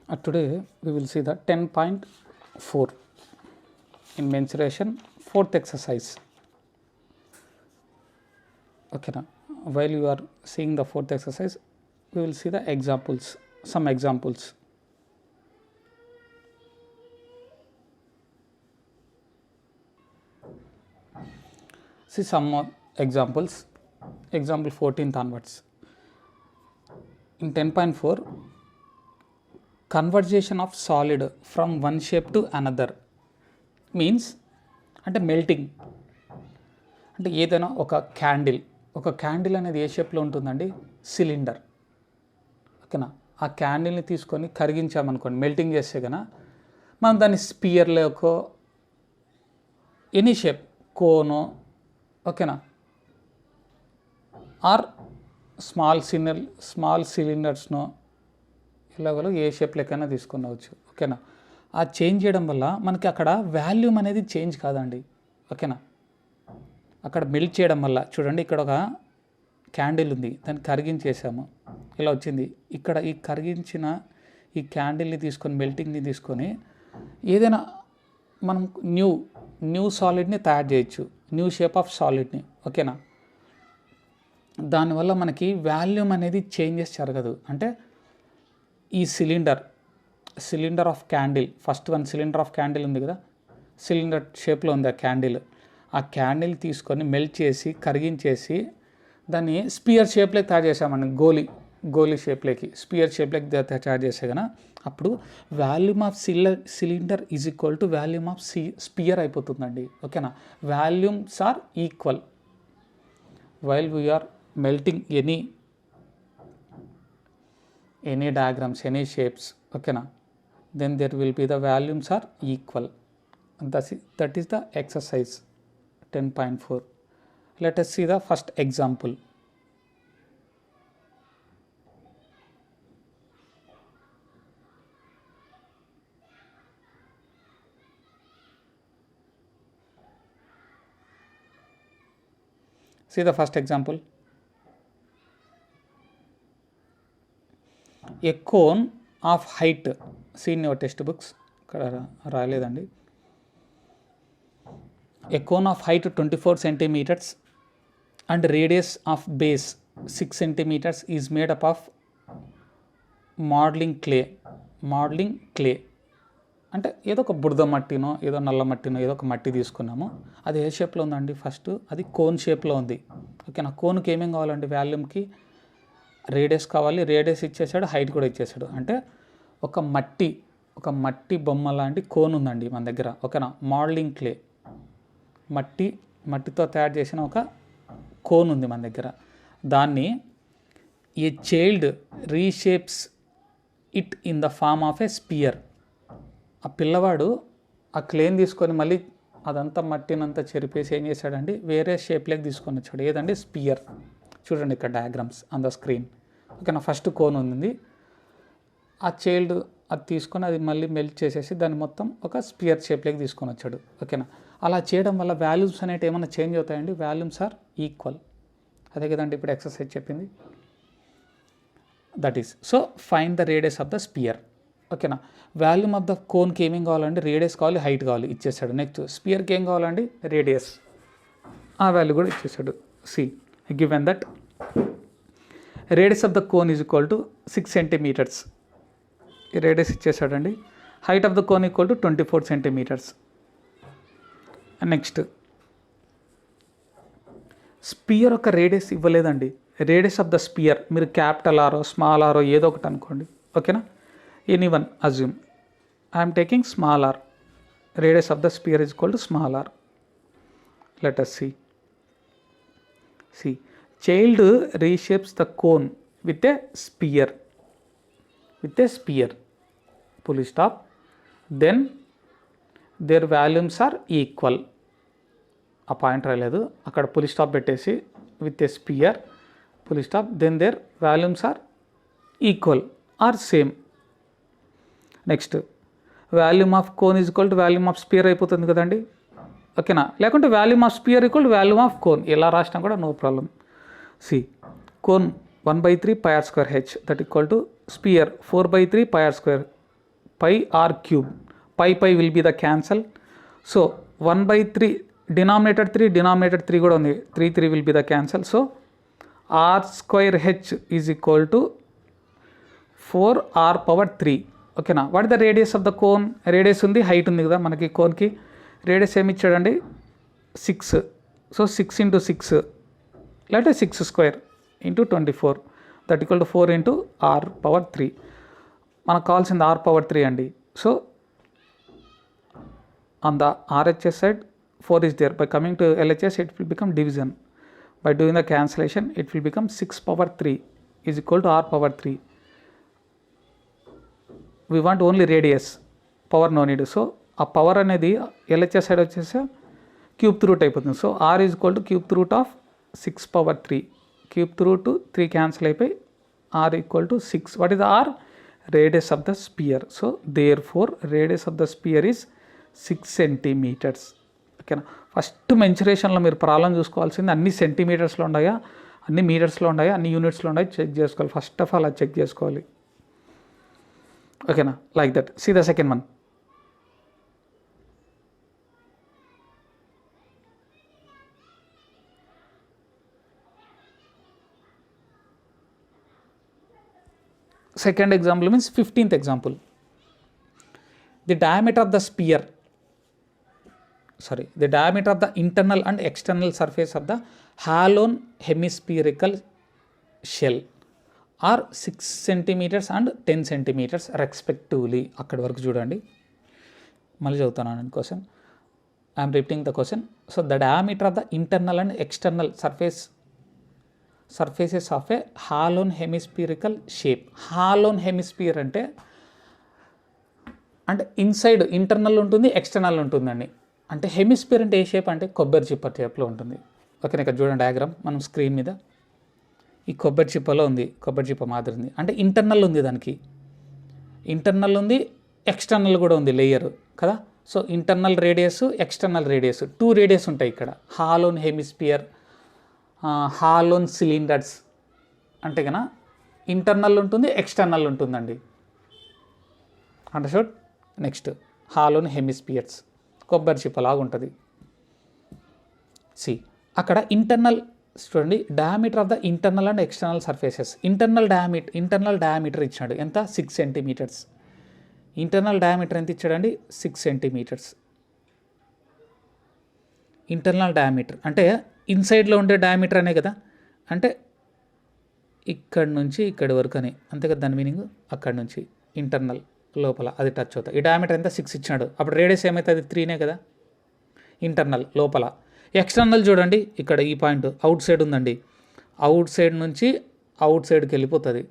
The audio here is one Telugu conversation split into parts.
Today we will see the 10.4 in mensuration, fourth exercise. Okay, now while you are seeing the fourth exercise, we will see the examples, some examples. See some more examples, example 14th onwards. In 10.4, conversion of solid from one shape to another means అంటే మెల్టింగ్. అంటే ఏదైనా ఒక క్యాండిల్ అనేది ఏ షేప్లో ఉంటుందండి? సిలిండర్. ఓకేనా? ఆ క్యాండిల్ని తీసుకొని కరిగించామనుకోండి, మెల్టింగ్ చేస్తే కనుక మనం దాన్ని స్పియర్లోకో ఎనీ షేప్, కోనో, ఓకేనా, ఆర్ స్మాల్ సిలిండర్స్నో ఇలాగలో ఏ షేప్ లెక్కైనా తీసుకునవచ్చు. ఓకేనా? ఆ చేంజ్ చేయడం వల్ల మనకి అక్కడ వాల్యూమ్ అనేది చేంజ్ కాదండి. ఓకేనా? అక్కడ మెల్ట్ చేయడం వల్ల చూడండి, ఇక్కడ ఒక క్యాండిల్ ఉంది, దాన్ని కరిగించేసాము, ఇలా వచ్చింది. ఇక్కడ ఈ కరిగించిన ఈ క్యాండిల్ని తీసుకొని, మెల్టింగ్ని తీసుకొని ఏదైనా మనం న్యూ సాలిడ్ని తయారు చేయొచ్చు, న్యూ షేప్ ఆఫ్ సాలిడ్ని. ఓకేనా? దానివల్ల మనకి వాల్యూమ్ అనేది చేంజెస్ జరగదు. అంటే ఈ cylinder of candle, first one cylinder of candle ఉంది కదా, సిలిండర్ షేప్లో ఉంది ఆ క్యాండిల్. ఆ క్యాండిల్ తీసుకొని మెల్ట్ చేసి కరిగించేసి దాన్ని స్పియర్ షేప్లోకి తయారు చేసామండి. గోలీ షేప్లోకి, స్పియర్ షేప్లోకి తయారు చేసే కన్నా అప్పుడు volume of cylinder is equal to volume of sphere అయిపోతుందండి. ఓకేనా? Volumes are equal while we're melting any diagrams, any shapes. Okay na? Then there will be the volumes are equal. And that is the exercise 10.4. Let us see the first example. See the first example. A cone of height, seen your text books, ఇక్కడ రాలేదండి. ఏ cone of height 24 centimeters and radius of base 6 centimeters is made up of modelling clay. అంటే ఏదో ఒక బురద మట్టినో, ఏదో నల్ల మట్టినో, ఏదో ఒక మట్టి తీసుకున్నాము. అది ఏ షేప్లో ఉందండి? ఫస్ట్ అది కోన్ షేప్లో ఉంది. ఓకేనా? కోన్కి ఏమేం కావాలండి? వాల్యూమ్కి రేడియస్ కావాలి, రేడియస్ ఇచ్చేసాడు, హైట్ కూడా ఇచ్చేసాడు. అంటే ఒక మట్టి బొమ్మ లాంటి కోన్ ఉందండి మన దగ్గర. ఓకేనా? మోడలింగ్ క్లే, మట్టితో తయారు చేసిన ఒక కోన్ ఉంది మన దగ్గర. దాన్ని a child reshapes it in the form of a sphere. ఆ పిల్లవాడు ఆ క్లేని తీసుకొని మళ్ళీ అదంతా మట్టినంతా చెరిపేసి ఏం చేశాడండి? వేరే షేప్లోకి తీసుకొని వచ్చాడు. ఏదండి? స్పియర్. చూడండి ఇక్కడ డయాగ్రామ్స్ ఆన్ ద స్క్రీన్. ఓకేనా? ఫస్ట్ కోన్ ఉంది, ఆ చైల్డ్ అది తీసుకొని అది మళ్ళీ మెల్ట్ చేసేసి దాన్ని మొత్తం ఒక స్పియర్ షేప్లోకి తీసుకొని వచ్చాడు. ఓకేనా? అలా చేయడం వల్ల వాల్యూమ్స్ అనేవి ఏమైనా చేంజ్ అవుతాయండి? Volumes are equal. అదే కదండి ఇప్పుడు ఎక్సర్సైజ్ చెప్పింది. That is so find the radius of the sphere. ఓకేనా? వాల్యూమ్ ఆఫ్ ద కోన్కి ఏమేం కావాలండి? రేడియస్ కావాలి, హైట్ కావాలి, ఇచ్చేసాడు. నెక్స్ట్ స్పియర్కి ఏం కావాలండి? రేడియస్, ఆ వాల్యూ కూడా ఇచ్చేసాడు. See given that radius of the cone is equal to 6 centimeters. ఈ రేడియస్ ఇచ్చేసాడండి. Height of the cone equal to 24 centimeters. Next sphere ఒక రేడియస్ ఇవ్వలేదండి. రేడియస్ ఆఫ్ ద స్పియర్ మీరు క్యాపిటల్ ఆరో స్మాల్ ఆరో ఏదో ఒకటి అనుకోండి. ఓకేనా? Any one assume. I'm taking small R. Radius of the sphere is equal to small R. Let us see. Child reshapes the cone with a spear. Full stop. Then their volumes are equal. ఆ పాయింట్ రాలేదు, అక్కడ ఫుల్ స్టాప్ పెట్టేసి with a sphere, full stop. Then their volumes are equal or same. Next volume of cone is equal to volume of sphere అయిపోతుంది కదండి. ఓకేనా? లేకుంటే volume of sphere equal to volume of cone, ఎలా రాసినా కూడా no problem. See cone 1/3 pi r square h that equal to sphere 4/3 pi r square pi r cube. Pi will be the cancel. So 1/3 denominator 3 కూడా ఉంది, 3 will be the cancel. So r square h is equal to 4r power 3. ఓకేనా. What is the radius of the cone? Radius ఉంది, హైట్ ఉంది కదా మనకి కోన్కి. రేడియస్ ఏమి ఇచ్చాడండి? 6. సో 6 into 6 లేకపోతే 6 square into 24 that equal to 4 into r power 3. మనకు కావాల్సింది r power 3 అండి. So on the RHS side 4 is there. By coming to LHS it will become division. By doing the cancellation it will become 6 power 3 is equal to r power 3. We want only radius, power no need. So ఆ పవర్ అనేది LHS సైడ్ వచ్చేసి క్యూబ్ రూట్ అయిపోతుంది. So r is equal to cube root of 6 power 3. Cube root 3 cancel అయిపోయి r equal to 6. What is the r? Radius of the sphere. So therefore radius of the sphere is 6 centimeters. ఓకేనా. ఫస్ట్ మెన్చురేషన్లో మీరు ప్రాబ్లం చూసుకోవాల్సింది అన్ని సెంటీమీటర్స్లో ఉన్నాయా, అన్ని మీటర్స్లో ఉన్నాయా, అన్ని యూనిట్స్లో ఉన్నాయా చెక్ చేసుకోవాలి. ఫస్ట్ ఆఫ్ ఆల్ అది చెక్ చేసుకోవాలి. ఓకేనా. Like that. See the second one. Second example means 15th example. The diameter of the sphere, the diameter of the internal and external surface of the halon hemispherical shell are 6 centimeters and 10 centimeters respectively. అక్కడి వరకు చూడండి. మళ్ళీ చదువుతాను నేను question. I'm repeating the question. So the diameter of the internal and external surfaces of a hollow hemispherical shape. Hollow hemisphere అంటే ఇన్సైడ్ ఇంటర్నల్ ఉంటుంది, ఎక్స్టర్నల్ ఉంటుందండి. అంటే హెమిస్ఫియర్ అంటే ఏ షేప్ అంటే కొబ్బరి చిప్ప షేప్లో ఉంటుంది. ఓకే, ఇక్కడ చూడండి డయాగ్రామ్ మనం స్క్రీన్ మీద. ఈ కొబ్బరి చిప్పలో ఉంది, కొబ్బరి చిప్ప మాదిరి ఉంది. అంటే ఇంటర్నల్ ఉంది, దానికి ఇంటర్నల్ ఉంది, ఎక్స్టర్నల్ కూడా ఉంది లేయర్ కదా. So internal radius, external radius, 2 radius ఉంటాయి ఇక్కడ. హాలోన్ హెమిస్ఫియర్, హాలోన్ సిలిండర్స్ అంటే కన్నా ఇంటర్నల్ ఉంటుంది, ఎక్స్టర్నల్ ఉంటుందండి. అండర్స్టూడ్. నెక్స్ట్ హాలోన్ హెమిస్ఫియర్స్ కొబ్బరి చిప్పలాగా ఉంటుంది. సి అక్కడ ఇంటర్నల్ చూడండి, diameter of the internal and external surfaces. Internal diameter ఇచ్చాడు ఎంత? 6 సెంటీమీటర్స్. ఇంటర్నల్ డయామీటర్ ఎంత ఇచ్చాడండి? 6 సెంటీమీటర్స్. ఇంటర్నల్ డయామీటర్ అంటే ఇన్సైడ్లో ఉండే డయామీటర్ అనే కదా, అంటే ఇక్కడి నుంచి ఇక్కడి వరకు అని, అంతే కదా దాని మీనింగ్. అక్కడి నుంచి ఇంటర్నల్ లోపల అది టచ్ అవుతుంది. ఈ డయామీటర్ ఎంత? 6 ఇచ్చినాడు. అప్పుడు రేడియస్ ఏమవుతుంది? 3నే కదా ఇంటర్నల్ లోపల. ఎక్స్టర్నల్ చూడండి, ఇక్కడ ఈ పాయింట్ అవుట్ సైడ్ ఉందండి. అవుట్ సైడ్ నుంచి అవుట్ సైడ్కి వెళ్ళిపోతుంది.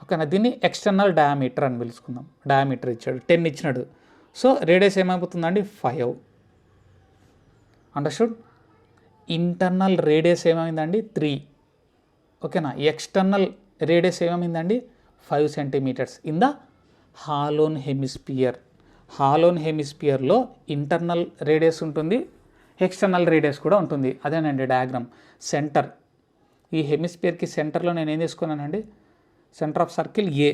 ఓకేనా. దీన్ని ఎక్స్టర్నల్ డయామీటర్ అని పిలుచుకుందాం. డయామీటర్ ఇచ్చాడు 10 ఇచ్చినాడు. సో రేడియస్ ఏమైపోతుందండి? 5. అండర్స్టూడ్. ఇంటర్నల్ రేడియస్ ఏమైందండి? 3. ఓకేనా. ఎక్స్టర్నల్ రేడియస్ ఏమైందండి? 5 centimeters in the hollow hemisphere. Hollow హెమిస్ఫియర్లో ఇంటర్నల్ రేడియస్ ఉంటుంది, ఎక్స్టర్నల్ రేడియస్ కూడా ఉంటుంది. అదేనండి డయాగ్రామ్. సెంటర్, ఈ హెమిస్ఫియర్కి సెంటర్లో నేను ఏం తీసుకున్నానండి? Center of circle A.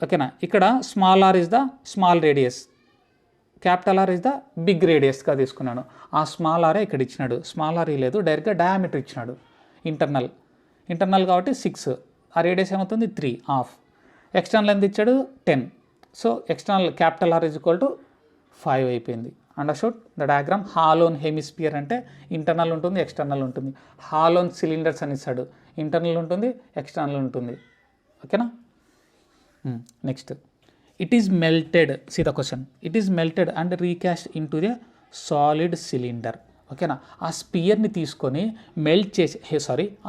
ఓకేనా. ఇక్కడ small R is the small radius, capital R is the big రేడియస్గా తీసుకున్నాను. ఆ స్మాల్ ఆరే ఇక్కడ ఇచ్చినాడు. స్మాల్ ఆర్ లేదు, డైరెక్ట్గా డయామీటర్ ఇచ్చినాడు. ఇంటర్నల్ కాబట్టి 6, ఆ రేడియస్ ఏమవుతుంది? 3 హాఫ్. ఎక్స్టర్నల్ ఎంత ఇచ్చాడు? 10. So external capital R is equal to 5 అయిపోయింది. Understood the diagram. Hollow hemisphere అంటే ఇంటర్నల్ ఉంటుంది, ఎక్స్టర్నల్ ఉంటుంది. హాలోన్ సిలిండర్స్ అని ఇస్తాడు, ఇంటర్నల్ ఉంటుంది, ఎక్స్టర్నల్ ఉంటుంది. ఓకేనా. Next, it is melted. See the question. It is melted and recast into the solid cylinder. ఓకేనా. ఆ స్పియర్ని తీసుకొని మెల్ట్ చేసి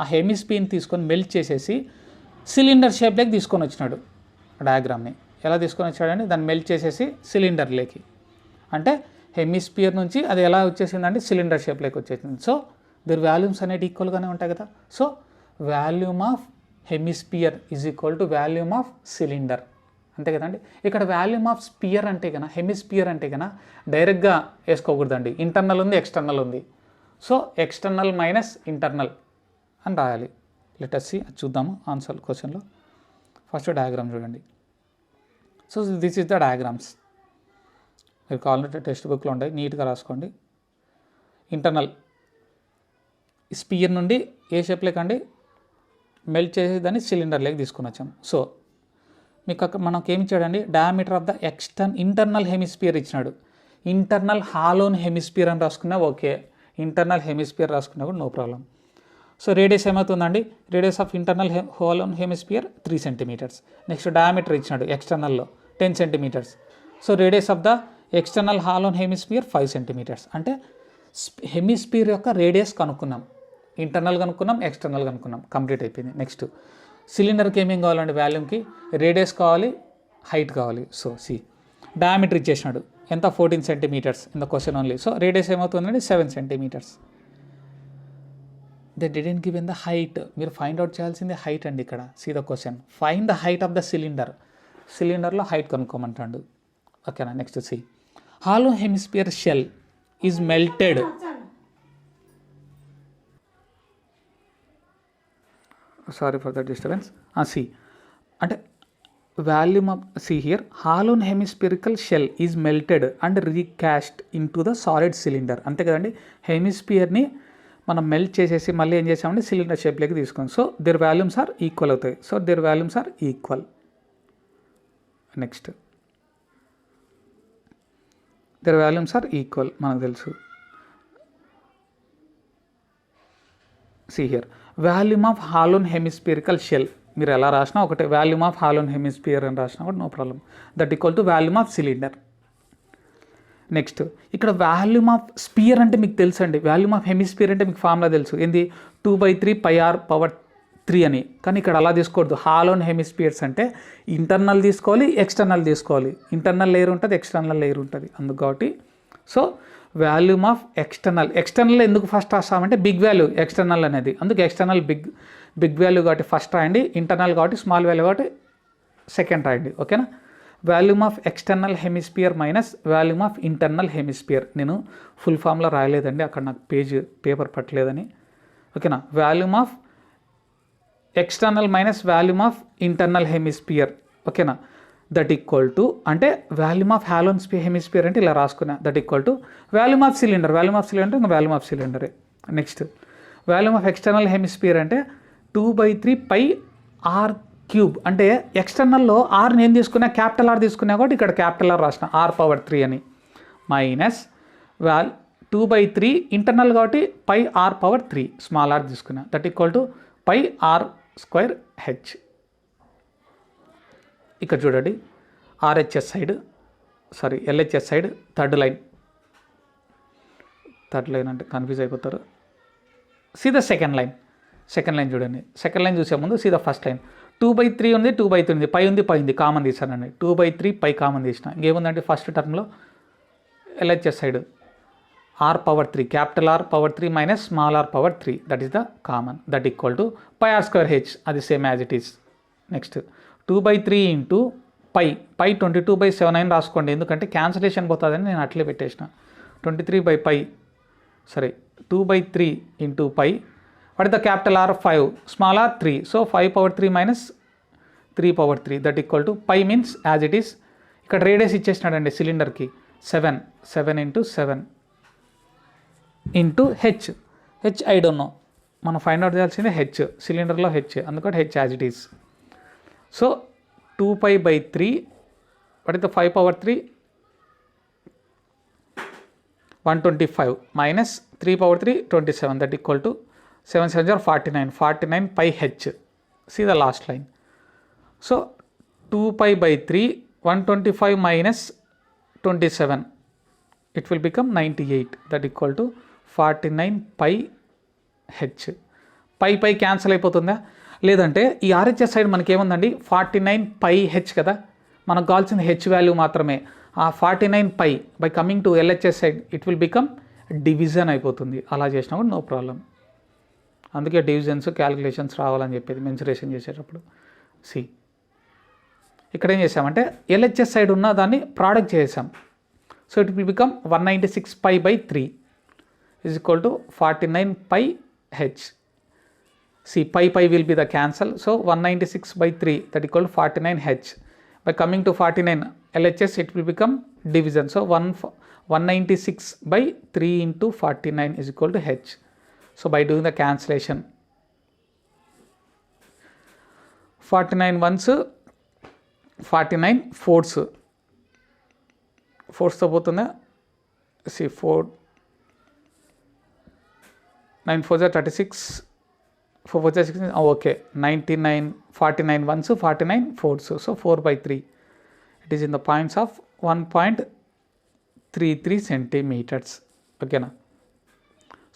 ఆ హెమిస్ఫియర్ని తీసుకొని మెల్ట్ చేసేసి సిలిండర్ షేప్లోకి తీసుకొని వచ్చినాడు. డయాగ్రామ్ని ఎలా తీసుకొని వచ్చాడండి? దాన్ని మెల్ట్ చేసేసి సిలిండర్లోకి, అంటే హెమిస్ఫియర్ నుంచి అది ఎలా వచ్చేసిందంటే సిలిండర్ షేప్లోకి వచ్చేసింది. సో దీని వాల్యూమ్స్ అనేవి ఈక్వల్గానే ఉంటాయి కదా. So volume of hemisphere is equal to volume of cylinder, అంతే కదండి. ఇక్కడ వాల్యూమ్ ఆఫ్ స్పియర్ అంటే కన్నా, హెమిస్ఫియర్ అంటే కన్నా డైరెక్ట్గా వేసుకోకూడదండి. ఇంటర్నల్ ఉంది, ఎక్స్టర్నల్ ఉంది. సో ఎక్స్టర్నల్ మైనస్ ఇంటర్నల్ అని రాయాలి. లెట్ us see, చూద్దాము ఆన్సర్ క్వశ్చన్లో. ఫస్ట్ డయాగ్రామ్ చూడండి. So this is the diagrams. మీరు కావాలంటే టెక్స్ట్ బుక్లో ఉంటాయి, నీట్గా రాసుకోండి. ఇంటర్నల్ స్పియర్ నుండి ఏ షేప్లోకి అండి మెల్ట్ చేసి దాన్ని సిలిండర్లోకి తీసుకుని వచ్చాం. సో మీకు అక్కడ మనకి ఏమి ఇచ్చాడండి, diameter of the internal hemisphere ఇచ్చినాడు. ఇంటర్నల్ హాలోన్ హెమిస్పియర్ అని రాసుకున్నా ఓకే, ఇంటర్నల్ హెమిస్పియర్ రాసుకున్నా కూడా నో ప్రాబ్లం. సో రేడియస్ ఏమవుతుందండి, radius of internal hollow hemisphere 3 centimeters. Next diameter ఇచ్చినాడు ఎక్స్టర్నల్లో 10 centimeters. So radius of the external hollow hemisphere 5 centimeters. అంటే హెమిస్పియర్ యొక్క రేడియస్ కనుక్కున్నాం, ఇంటర్నల్ కనుక్కున్నాం, ఎక్స్టర్నల్ కనుక్కున్నాం, కంప్లీట్ అయిపోయింది. నెక్స్ట్ సిలిండర్కి ఏమేం కావాలండి, వాల్యూమ్కి రేడియస్ కావాలి, హైట్ కావాలి. సో డయామీటర్ ఇచ్చేసినాడు ఎంత, 14 centimeters in the question only. So radius ఏమవుతుందండి 7 centimeters. They didn't give in the height. మీరు ఫైండ్ అవుట్ చేయాల్సింది హైట్ అండి ఇక్కడ. See the question, find the height of the cylinder. సిలిండర్లో హైట్ కనుక్కోమంటాడు. ఓకేనా. Next hollow hemisphere shell is melted. Sorry for the disturbance. అంటే volume of here hollow hemispherical shell is melted and recast into the solid cylinder. అంతే కదండి, హెమిస్పియర్ని మనం మెల్ట్ చేసేసి మళ్ళీ ఏం చేసామంటే సిలిండర్ షేప్లోకి తీసుకున్నాం. So their volumes are equal అవుతాయి. So their volumes are equal. Next their volumes are equal మనకు తెలుసు. Here volume of hollow hemispherical shell మీరు ఎలా రాసినా ఒకటే, వాల్యూమ్ ఆఫ్ హాలోన్ హెమిస్పియర్ అని రాసినా కూడా no problem. That equal to volume of cylinder. Next ఇక్కడ వాల్యూమ్ ఆఫ్ స్పియర్ అంటే మీకు తెలుసు అండి, వాల్యూమ్ ఆఫ్ హెమిస్పియర్ అంటే మీకు ఫార్ములా తెలుసు, ఏంది 2/3 πr/3 అని. కానీ ఇక్కడ అలా తీసుకోవద్దు. హాలోన్ హెమిస్పియర్స్ అంటే ఇంటర్నల్ తీసుకోవాలి, ఎక్స్టర్నల్ తీసుకోవాలి. ఇంటర్నల్ లేయర్ ఉంటుంది, ఎక్స్టర్నల్ లేయర్ ఉంటుంది అందుకు. కాబట్టి సో వాల్యూమ్ ఆఫ్ ఎక్స్టర్నల్ ఎందుకు ఫస్ట్ రాస్తామంటే బిగ్ వాల్యూ ఎక్స్టర్నల్ అనేది, అందుకు ఎక్స్టర్నల్ బిగ్ వాల్యూ కాబట్టి ఫస్ట్ రాయండి, ఇంటర్నల్ కాబట్టి స్మాల్ వాల్యూ కాబట్టి సెకండ్ రాయండి. ఓకేనా. Volume of external hemisphere minus volume of internal hemisphere. నేను ఫుల్ ఫామ్లో రాయలేదండి, అక్కడ నాకు పేపర్ పట్టలేదని. ఓకేనా. Volume of external minus volume of internal hemisphere. ఓకేనా. దట్ ఈక్వల్ టు అంటే వాల్యూమ్ ఆఫ్ హాలోన్ హెమిస్పియర్ అంటే ఇలా రాసుకున్నా, that equal to volume of cylinder. Volume of cylinder ఇంకా వాల్యూమ్ ఆఫ్ సిలిండరే. Next volume of external hemisphere అంటే 2/3 πr³ అంటే ఎక్స్టర్నల్లో ఆర్ నేను తీసుకున్నా, క్యాపిటల్ ఆర్ తీసుకున్నా కాబట్టి ఇక్కడ క్యాపిటల్ ఆర్ రాసిన r⁻3 అని, మైనస్ 2/3 ఇంటర్నల్ కాబట్టి πr⁻3 స్మాల్ ఆర్ తీసుకున్నా, దట్ ఈక్వల్ టు πr²h. ఇక్కడ చూడండి RHS side LHS side third line అంటే కన్ఫ్యూజ్ అయిపోతారు. సీదా సెకండ్ లైన్ చూడండి. సెకండ్ లైన్ చూసే ముందు సీదా ఫస్ట్ లైన్ 2/3 ఉంది, 2/3 ఉంది, పై ఉంది కామన్ తీసానండి. 2/3 π కామన్ తీసిన, ఇంకేముందంటే ఫస్ట్ టర్మ్లో LHS side r⁻3 capital r⁻3 minus small r⁻3 that is the common, that equal to πr²h. అది same as it is. Next 2/3 into π 22/7 అని రాసుకోండి, ఎందుకంటే క్యాన్సలేషన్ పోతుందని నేను అట్లే పెట్టేసిన. 23/π 2/3 into π, what is the capital R 5, small r 3, so 5/3 minus 3/3 that equal to π means as it is. ఇక్కడ రేడియస్ ఇచ్చేసినాడండి సిలిండర్కి 7 into 7 into H I don't know, మనం ఫైండ్ అవుట్ చేయాల్సిందే హెచ్, సిలిండర్లో హెచ్, అందుకని H as it is. So 2π/3 what is the 5/3 125 minus 3/3 27 that equal to 7 7 49 πh. See the last line. So 2π/3 125 minus 27, it will become 98, that equal to 49 πh. Pi cancel అయిపోతుందా, లేదంటే ఈ ఆర్హెచ్ఎస్ సైడ్ మనకి ఏముందండి 49 πh కదా, మనకు కావాల్సిన హెచ్ వాల్యూ మాత్రమే. ఆ 49 π by coming to LHS side it will become division అయిపోతుంది. అలా చేసినా కూడా నో ప్రాబ్లం. అందుకే డివిజన్స్ క్యాలిక్యులేషన్స్ రావాలని చెప్పేది మెన్సురేషన్ చేసేటప్పుడు. ఇక్కడ ఏం చేసామంటే ఎల్హెచ్ఎస్ సైడ్ ఉన్న దాన్ని ప్రోడక్ట్ చేసాం. So it will become 196 π/3 is equal to 49 πh. Pi will be the cancel. So 196/3 that equal to 49h By coming to 49 LHS, it will become division. So 196 by 3 into 49 is equal to H. So by doing the cancellation, 49 ones, 49 fours. Fours తో పోతుందా? See 4 9 4 36 4 4 16. Okay, 99 49 ones, 49 fours. So 4 by 3. It is in the points of 1.33 centimeters. Okay na?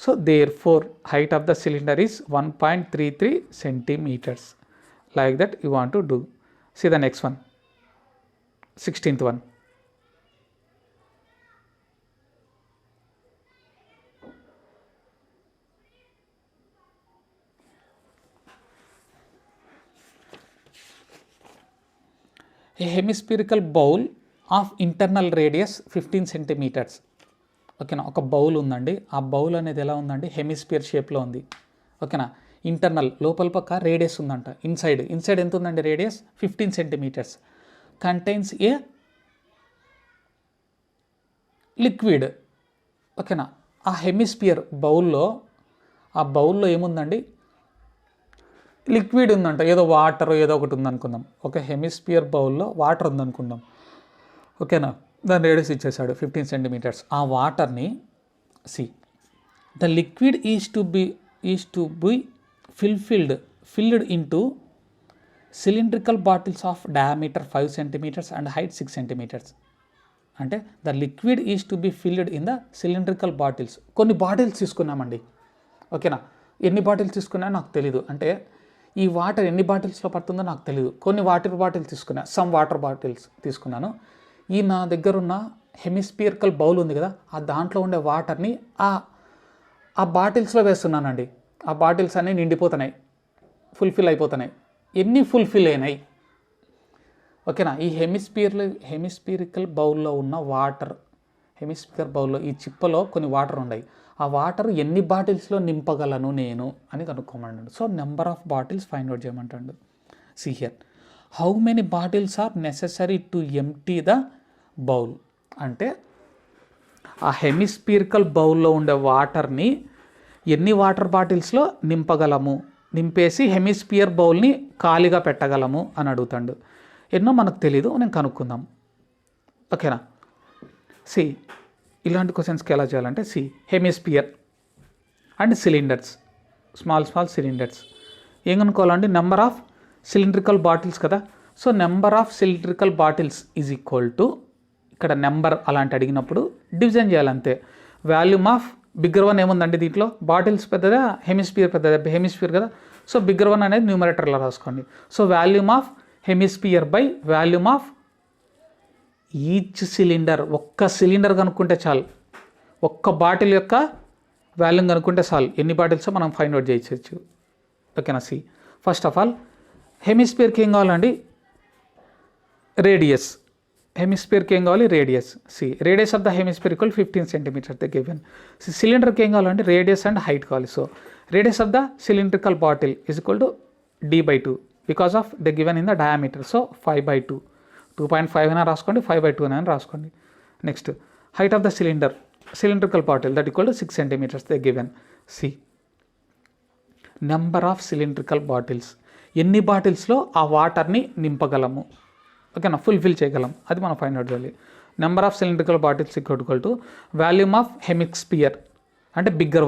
So therefore height of the cylinder is 1.33 centimeters. Like that you want to do. See the next one, 16th one. A hemispherical bowl of internal radius 15 centimeters. ఓకేనా, ఒక బౌల్ ఉందండి. ఆ బౌల్ అనేది ఎలా ఉందండి? హెమిస్పియర్ షేప్లో ఉంది. ఓకేనా, ఇంటర్నల్ లోపల పక్క రేడియస్ ఉందంట. ఇన్సైడ్ ఎంత ఉందండి? Radius 15 centimeters. Contains a liquid. ఓకేనా, ఆ హెమిస్పియర్ బౌల్లో ఏముందండి? లిక్విడ్ ఉందంట. ఏదో వాటర్ ఏదో ఒకటి ఉందనుకుందాం. ఒక హెమిస్పియర్ బౌల్లో వాటర్ ఉందనుకుందాం. ఓకేనా, దాని రేడియస్ ఇచ్చేసాడు 15 సెంటీమీటర్స్. ఆ వాటర్ని the liquid is to be filled into cylindrical bottles of diameter 5 centimeters and height 6 centimeters. అంటే the liquid is to be filled in the cylindrical bottles. కొన్ని బాటిల్స్ తీసుకున్నామండి. ఓకేనా, ఎన్ని బాటిల్స్ తీసుకున్నా నాకు తెలీదు. అంటే ఈ వాటర్ ఎన్ని బాటిల్స్లో పడుతుందో నాకు తెలియదు. కొన్ని వాటర్ బాటిల్స్ తీసుకున్నాను, సమ్ వాటర్ బాటిల్స్ తీసుకున్నాను. ఈ నా దగ్గర ఉన్న హెమిస్పియరికల్ బౌల్ ఉంది కదా, ఆ దాంట్లో ఉండే వాటర్ని ఆ బాటిల్స్లో వేస్తున్నానండి. ఆ బాటిల్స్ అన్నీ నిండిపోతున్నాయి, ఫుల్ఫిల్ అయిపోతున్నాయి. ఎన్ని ఫుల్ఫిల్ అయినాయి? ఓకేనా, ఈ హెమిస్పియరికల్ బౌల్లో ఉన్న వాటర్, హెమిస్పియర్ బౌల్లో ఈ చిప్పలో కొన్ని వాటర్ ఉన్నాయి. ఆ వాటర్ ఎన్ని బాటిల్స్లో నింపగలను నేను అని కనుక్కోమన్నాడు. So number of bottles find out చేయమంటాడు. See here, how many bottles are necessary to empty the bowl. అంటే ఆ హెమిస్పియరికల్ బౌల్లో ఉండే వాటర్ని ఎన్ని వాటర్ బాటిల్స్లో నింపేసి హెమిస్పియర్ బౌల్ని ఖాళీగా పెట్టగలము అని అడుగుతాడు. ఎన్నో మనకు తెలీదు, నేను కనుక్కుందాం. ఓకేనా, ఇలాంటి క్వశ్చన్స్కి ఎలా చేయాలంటే hemisphere and cylinders, small cylinders. ఏం కనుక్కోవాలండి? నెంబర్ ఆఫ్ సిలిండ్రికల్ బాటిల్స్ కదా. So number of cylindrical bottles is equal to, ఇక్కడ నెంబర్ అలాంటి అడిగినప్పుడు డివిజన్ చేయాలంతే. వాల్యూమ్ ఆఫ్ బిగ్గర్ వన్ ఏముందండి దీంట్లో? బాటిల్స్ పెద్దదా, హెమిస్పియర్ పెద్దదా? హెమిస్పియర్ కదా. సో బిగ్గర్ వన్ అనేది న్యూమరేటర్లో రాసుకోండి. So volume of hemisphere by volume of each cylinder. ఒక్క సిలిండర్ కనుక్కుంటే చాలు, ఒక్క బాటిల్ యొక్క వాల్యూమ్ కనుక్కుంటే చాలు. ఎన్ని బాటిల్సో మనం ఫైండ్ అవుట్ చేయొచ్చు. ఓకేనా, ఫస్ట్ ఆఫ్ ఆల్ హెమిస్పియర్కి ఏం కావాలండి? రేడియస్. హెమిస్పియర్కి ఏం కావాలి? Radius. Radius of the hemisphere equal 15 centimeter the given. సిలిండర్కి ఏం కావాలంటే రేడియస్ అండ్ హైట్ కావాలి. So radius of the cylindrical bottle is equal to d/2 because of the given in the diameter. So 5/2, 2.5 అయినా రాసుకోండి, 5/2 అయినా రాసుకోండి. Next height of the cylindrical bottle that equal to 6 centimeters the given. Number of cylindrical bottles, ఎన్ని బాటిల్స్లో ఆ వాటర్ని నింపగలము. ఓకేనా, ఫుల్ఫిల్ చేయగలం, అది మనం ఫైండ్ అవుట్ చేయాలి. Number of cylindrical bottles equal to volume of hemisphere అంటే బిగ్గర్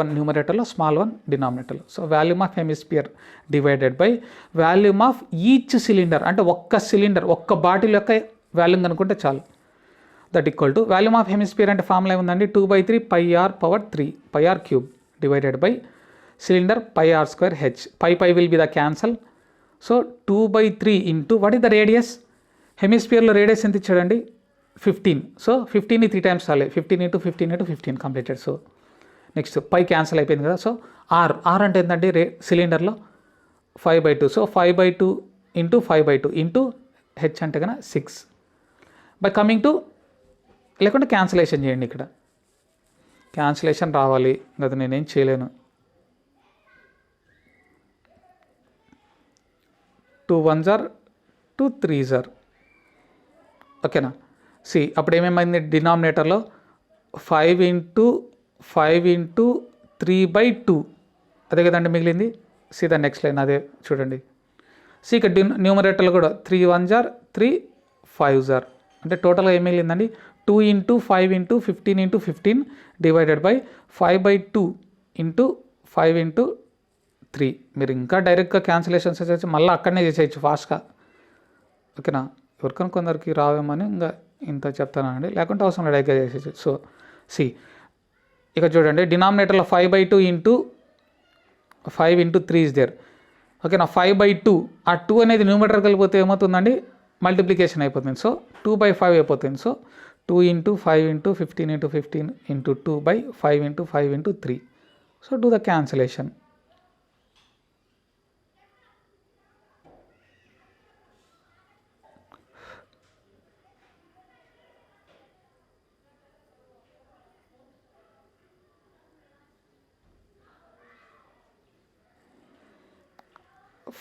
వన్ న్యూమరేటర్లో, స్మాల్ వన్ డినామినేటర్లో. So volume of hemisphere divided by volume of each cylinder. అంటే ఒక్క బాటిల్ యొక్క వాల్యూమ్ కనుక్కుంటే చాలు. That equal to volume of hemisphere అంటే ఫార్ములా ఏముందండి? 2/3 πr⁴ πr³ divided by cylinder πr² h. Pi will be the cancel. So 2/3 into what is the radius? హెమిస్పియర్లో radius ఎంత ఇచ్చాడండి? 15. సో 15ని 3 times చాలే. 15 × 15 × 15 కంప్లీటెడ్. సో నెక్స్ట్ పై క్యాన్సల్ అయిపోయింది కదా. సో ఆర్ అంటే ఏంటంటే సిలిండర్లో 5/2. సో 5/2 ఇంటూ 5/2 ఇంటూ హెచ్ అంటే కన్నా 6. బై కమింగ్ టు, లేకుంటే క్యాన్సలేషన్ చేయండి. ఇక్కడ క్యాన్సలేషన్ రావాలి కదా, నేనేం చేయలేను. 2 1s are 2 3s are ఓకేనా. సి అప్పుడు ఏమేమైంది డినామినేటర్లో 5 × 3/2 అదే కదండి మిగిలింది. సి ద నెక్స్ట్ లైన్ అదే చూడండి. సి ఇక్కడ న్యూమరేటర్లో కూడా 3 1s 3 5s అంటే టోటల్గా ఏం మిగిలిందండి 2 × 5 × 15 × 15 డివైడెడ్ బై 5/2 × 5 × 3. మీరు ఇంకా డైరెక్ట్గా క్యాన్సిలేషన్స్ చేసి మళ్ళీ అక్కడనే చేసేయచ్చు ఫాస్ట్గా. ఓకేనా. ఎవరికైనా కొందరికి రావేమని ఇంకా ఇంత చెప్తానండి, లేకుంటే అవసరం డైరెక్ట్గా చేసేయచ్చు. సో సి ఇక చూడండి డినామినేటర్లో 5/2 × 5 × 3 ఇస్ దేర్. ఓకేనా. 5/2 ఆ 2 అనేది న్యూమరేటర్ కలిపితే ఏమవుతుందండి మల్టిప్లికేషన్ అయిపోతుంది. సో 2/5 అయిపోతుంది. So 2 × 5 × 15 × 15 × 2/5 × 5 × 3. So do the cancellation.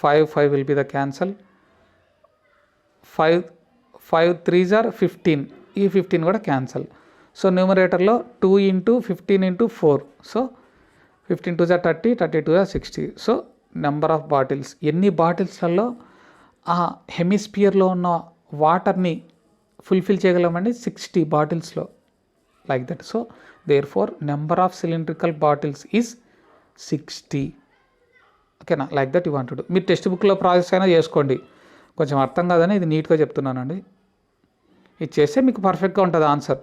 Five will be the cancel. 5 3s 15. ఈ 15 కూడా క్యాన్సల్. సో న్యూమరేటర్లో 2 × 15 × 4. So 15 2s 30, 30 2s 60. So number of bottles, ఎన్ని బాటిల్స్లలో ఆ హెమిస్పియర్లో ఉన్న వాటర్ని ఫుల్ఫిల్ చేయగలమండి 60 బాటిల్స్లో, like that. So therefore number of cylindrical bottles is 60. ఓకేనా. Like that you want to do. మీరు టెక్స్ట్ బుక్లో ప్రాసెస్ అయినా చేసుకోండి, కొంచెం అర్థం కాదని ఇది నీట్గా చెప్తున్నానండి. ఇది చేస్తే మీకు పర్ఫెక్ట్గా ఉంటుంది answer.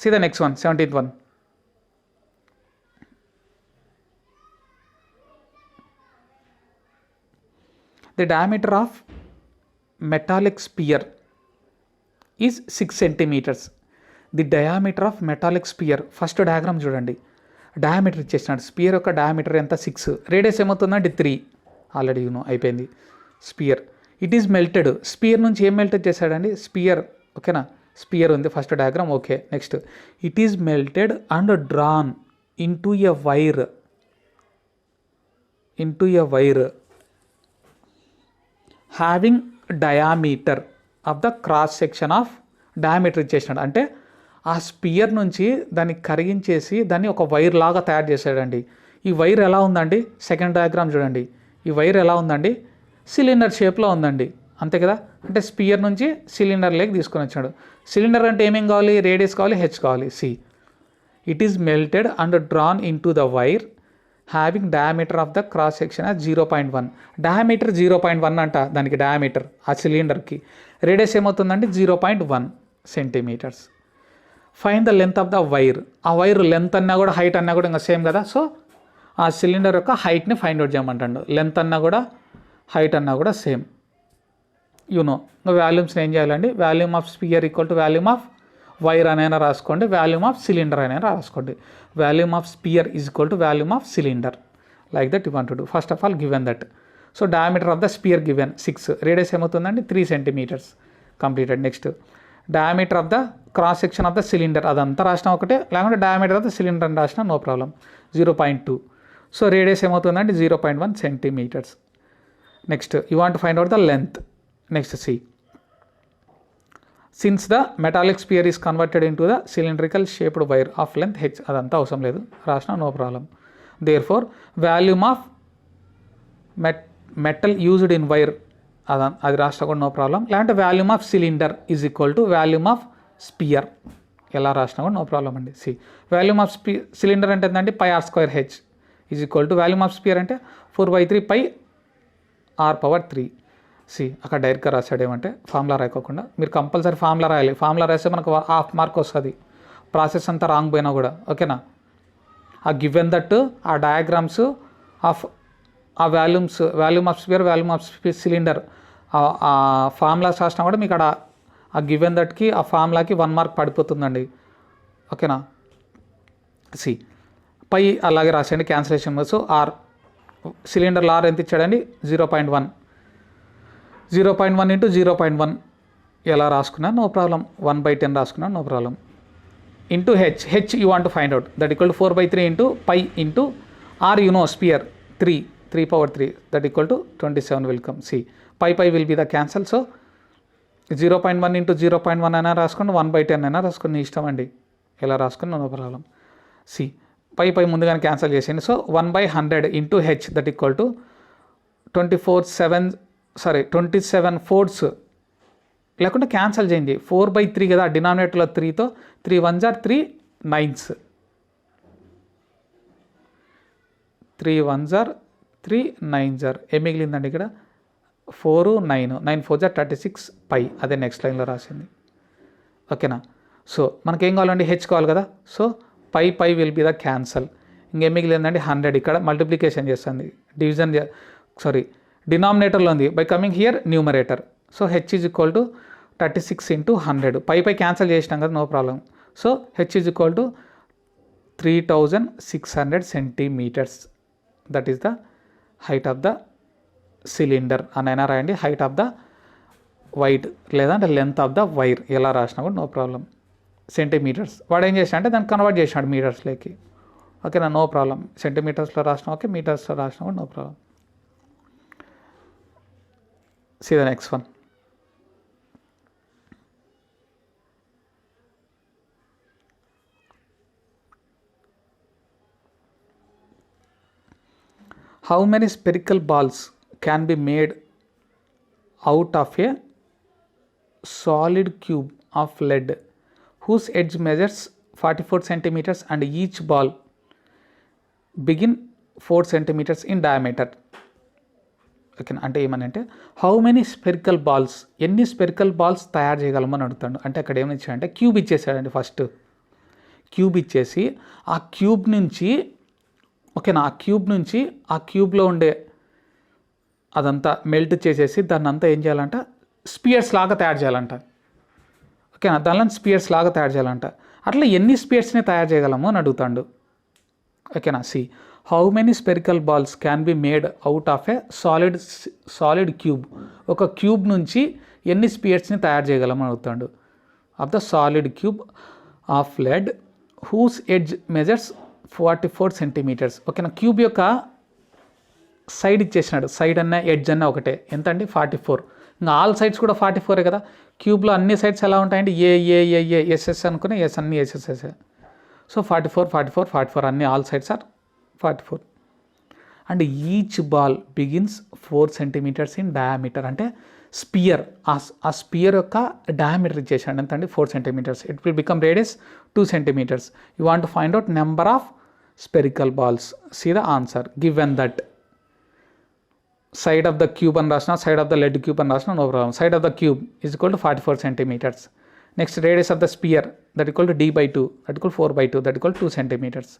See the next one, 17th one. The diameter of metallic sphere is 6 centimeters. The diameter of metallic sphere, first diagram చూడండి. డయామీటర్ ఇచ్చేసినాడు. స్పియర్ యొక్క డయామీటర్ ఎంత 6, రేడియస్ ఏమవుతుందంటే 3. ఆల్రెడీ అయిపోయింది. Sphere it is melted. Sphere నుంచి ఏం మెల్టెడ్ చేశాడండి స్పియర్. ఓకేనా. స్పియర్ ఉంది first diagram. Okay. Next it is melted and drawn into a wire having diameter of the cross section of diameter ఇచ్చేసినాడు. అంటే ఆ స్పియర్ నుంచి దాన్ని కరిగించేసి దాన్ని ఒక వైర్ లాగా తయారు చేశాడండి. ఈ వైర్ ఎలా ఉందండి, సెకండ్ డయాగ్రామ్ చూడండి. ఈ వైర్ ఎలా ఉందండి, సిలిండర్ షేప్లో ఉందండి, అంతే కదా. అంటే స్పియర్ నుంచి సిలిండర్ లేక్ తీసుకొని వచ్చాడు. సిలిండర్ అంటే ఏమేం కావాలి, రేడియస్ కావాలి, హెచ్ కావాలి. See it is melted and drawn into the wire having diameter of the cross section as 0.1. Diameter 0.1 అంట దానికి డయామీటర్ ఆ సిలిండర్కి. రేడియస్ ఏమవుతుందండి 0.1 centimeters. Find the length of the wire. ఆ వైర్ లెంత్ అన్నా కూడా హైట్ అన్నా కూడా ఇంకా సేమ్ కదా. సో ఆ సిలిండర్ యొక్క హైట్ని ఫైండ్ అవుట్ చేయమంటాడు. లెంత్ అన్నా కూడా హైట్ అన్నా కూడా సేమ్. యూనో ఇంకా వాల్యూమ్స్ని ఏం చేయాలండి, volume of sphere equal to volume of wire అనైనా రాసుకోండి, వాల్యూమ్ ఆఫ్ సిలిండర్ అనైనా రాసుకోండి. Volume of sphere is equal to volume of cylinder, like that you want to do. First of all given that. So diameter of the sphere given 6, radius ఏమవుతుందండి 3 centimeters. Completed. Next diameter of the cross section of the cylinder, అదంతా రాసిన ఒకటే, లేకుంటే డయామీటర్ ఆఫ్ ద సిలిండర్ అని రాసిన నో ప్రాబ్లం. 0.2. సో రేడియస్ ఏమవుతుందండి 0.1 centimeters. Next you want find out the length. Next see since the metallic sphere is converted into the cylindrical shaped wire of length H, అదంతా అవసరం లేదు రాసిన no problem. Therefore volume of metal used in wire, అది రాసినా కూడా నో ప్రాబ్లం. లేదంటే volume of cylinder is equal to volume of sphere, ఎలా రాసినా కూడా నో ప్రాబ్లం అండి. సి వాల్యూమ్ ఆఫ్ సిలిండర్ అంటే ఏంటంటే πr² H is equal to volume of sphere అంటే 4/3 πr⁴. సి అక్కడ డైరెక్ట్గా రాశాడు. ఏమంటే ఫార్ములా రాయకోకుండా మీరు కంపల్సరీ ఫార్ములా రాయాలి. ఫార్ములా రాస్తే మనకు ½ మార్క్ వస్తుంది, ప్రాసెస్ అంతా రాంగ్ పోయినా కూడా. ఓకేనా. ఆ గివెన్ దట్ ఆ డయాగ్రామ్స్ ఆఫ్ ఆ volume of spear, volume of cylinder ఆ ఫార్ములాస్ రాసినా కూడా మీకు అక్కడ ఆ గివెన్ దట్కి ఆ ఫార్ములాకి 1 మార్క్ పడిపోతుందండి. ఓకేనా. సి పై అలాగే రాసేయండి క్యాన్సిలేషన్. సో ఆర్ సిలిండర్లో ఆర్ ఎంత ఇచ్చాడండి 0.1. 0.1 × 0.1 ఎలా రాసుకున్నా నో ప్రాబ్లం. 1/10 రాసుకున్నా no problem. Into H you want to find out, that equal to 4/3 into π into R sphere 3 3/3 that equal to 27 will come. See pi will be the cancel. So 0.1 into 0.1 అయినా రాసుకోండి, 1/10 అయినా రాసుకోండి, ఇష్టం అండి, ఎలా రాసుకుని నో ప్రాబ్లం. సి పై ముందుగానే క్యాన్సల్ చేసేయండి. So 1/100 into H that equal to 27 force, లేకుంటే క్యాన్సల్ చేయండి. 4/3 కదా, డినామినేటర్లో 3తో 3 1s are 3 9s, 3 1s are 3 9s are ఏం మిగిలిందండి ఇక్కడ 4 9 9 4s are 36 పై, అదే నెక్స్ట్ లైన్లో రాసింది. ఓకేనా. సో మనకేం కావాలండి, హెచ్ కావాలి కదా. So pi will be the cancel. ఇంకేం మిగిలిందండి 100, ఇక్కడ మల్టిప్లికేషన్ చేస్తుంది, డివిజన్ డినామినేటర్లో ఉంది. By coming here numerator. So H is equal to 36 into 100, pi cancel చేసినాం కదా, no problem. So H is equal to 3600 centimetres, that is the height of the cylinder అనైనా రాయండి, హైట్ ఆఫ్ ద వైట్ లేదంటే లెంత్ ఆఫ్ ద వైర్ ఎలా రాసినా కూడా నో ప్రాబ్లం. సెంటీమీటర్స్ వాడు ఏం చేసినా అంటే దాన్ని కన్వర్ట్ చేసినాడు మీటర్స్లోకి. ఓకేనా, నో ప్రాబ్లం. సెంటీమీటర్స్లో రాసినా ఓకే, మీటర్స్లో రాసినా కూడా no problem. See the next one. How many spherical balls can be made out of a solid cube of lead whose edge measures 44 centimeters and each ball begin 4 centimeters in diameter? Okay, అంటే ఏమనంటే హౌ మెనీ స్పెరికల్ బాల్స్, ఎన్ని స్పెరికల్ బాల్స్ తయారు చేయగలమని అడుగుతాడు. అంటే అక్కడ ఏమని ఇచ్చాడంటే క్యూబ్ ఇచ్చేసాడండి. ఫస్ట్ క్యూబ్ ఇచ్చేసి ఆ క్యూబ్ నుంచి ఓకేనా, ఆ క్యూబ్లో ఉండే అదంతా మెల్ట్ చేసేసి దాన్ని అంతా ఏం చేయాలంట, స్పియర్స్ లాగా తయారు చేయాలంట. ఓకేనా, దానిలో స్పియర్స్ లాగా తయారు చేయాలంట. అట్లా ఎన్ని స్పియర్స్ని తయారు చేయగలము అని అడుగుతాడు. ఓకేనా. See how many spherical balls can be made out of a solid cube, ఒక క్యూబ్ నుంచి ఎన్ని స్పియర్స్ని తయారు చేయగలమని అడుగుతాడు. Of the solid cube of lead whose edge measures 44 centimeters. ఓకేనా, క్యూబ్ యొక్క సైడ్ ఇచ్చేసినాడు, సైడ్ అన్న ఎడ్జ్ అన్న ఒకటే, ఎంత అండి 44. ఇంకా ఆల్ సైడ్స్ కూడా 44 కదా. క్యూబ్లో అన్ని సైడ్స్ ఎలా ఉంటాయండి, ఎస్ఎస్ అనుకుని ఎస్ అన్ని ఎస్ఎస్ఎస్. సో 44 అన్ని all sides are 44. And each ball begins 4 centimeters in diameter. అంటే స్పియర్, ఆ స్పియర్ యొక్క డయామీటర్ ఇచ్చేసాడు ఎంత అండి 4 centimeters. It will become radius 2 centimeters. You want to find out number of spherical balls. See the answer given that side of the cube అని రాసిన, side of the lead cube అని రాసిన, no problem. Side of the cube is equal to 44 centimetres. Next radius of the sphere that equal to d/2 that equal 4/2 that equal 2 centimetres.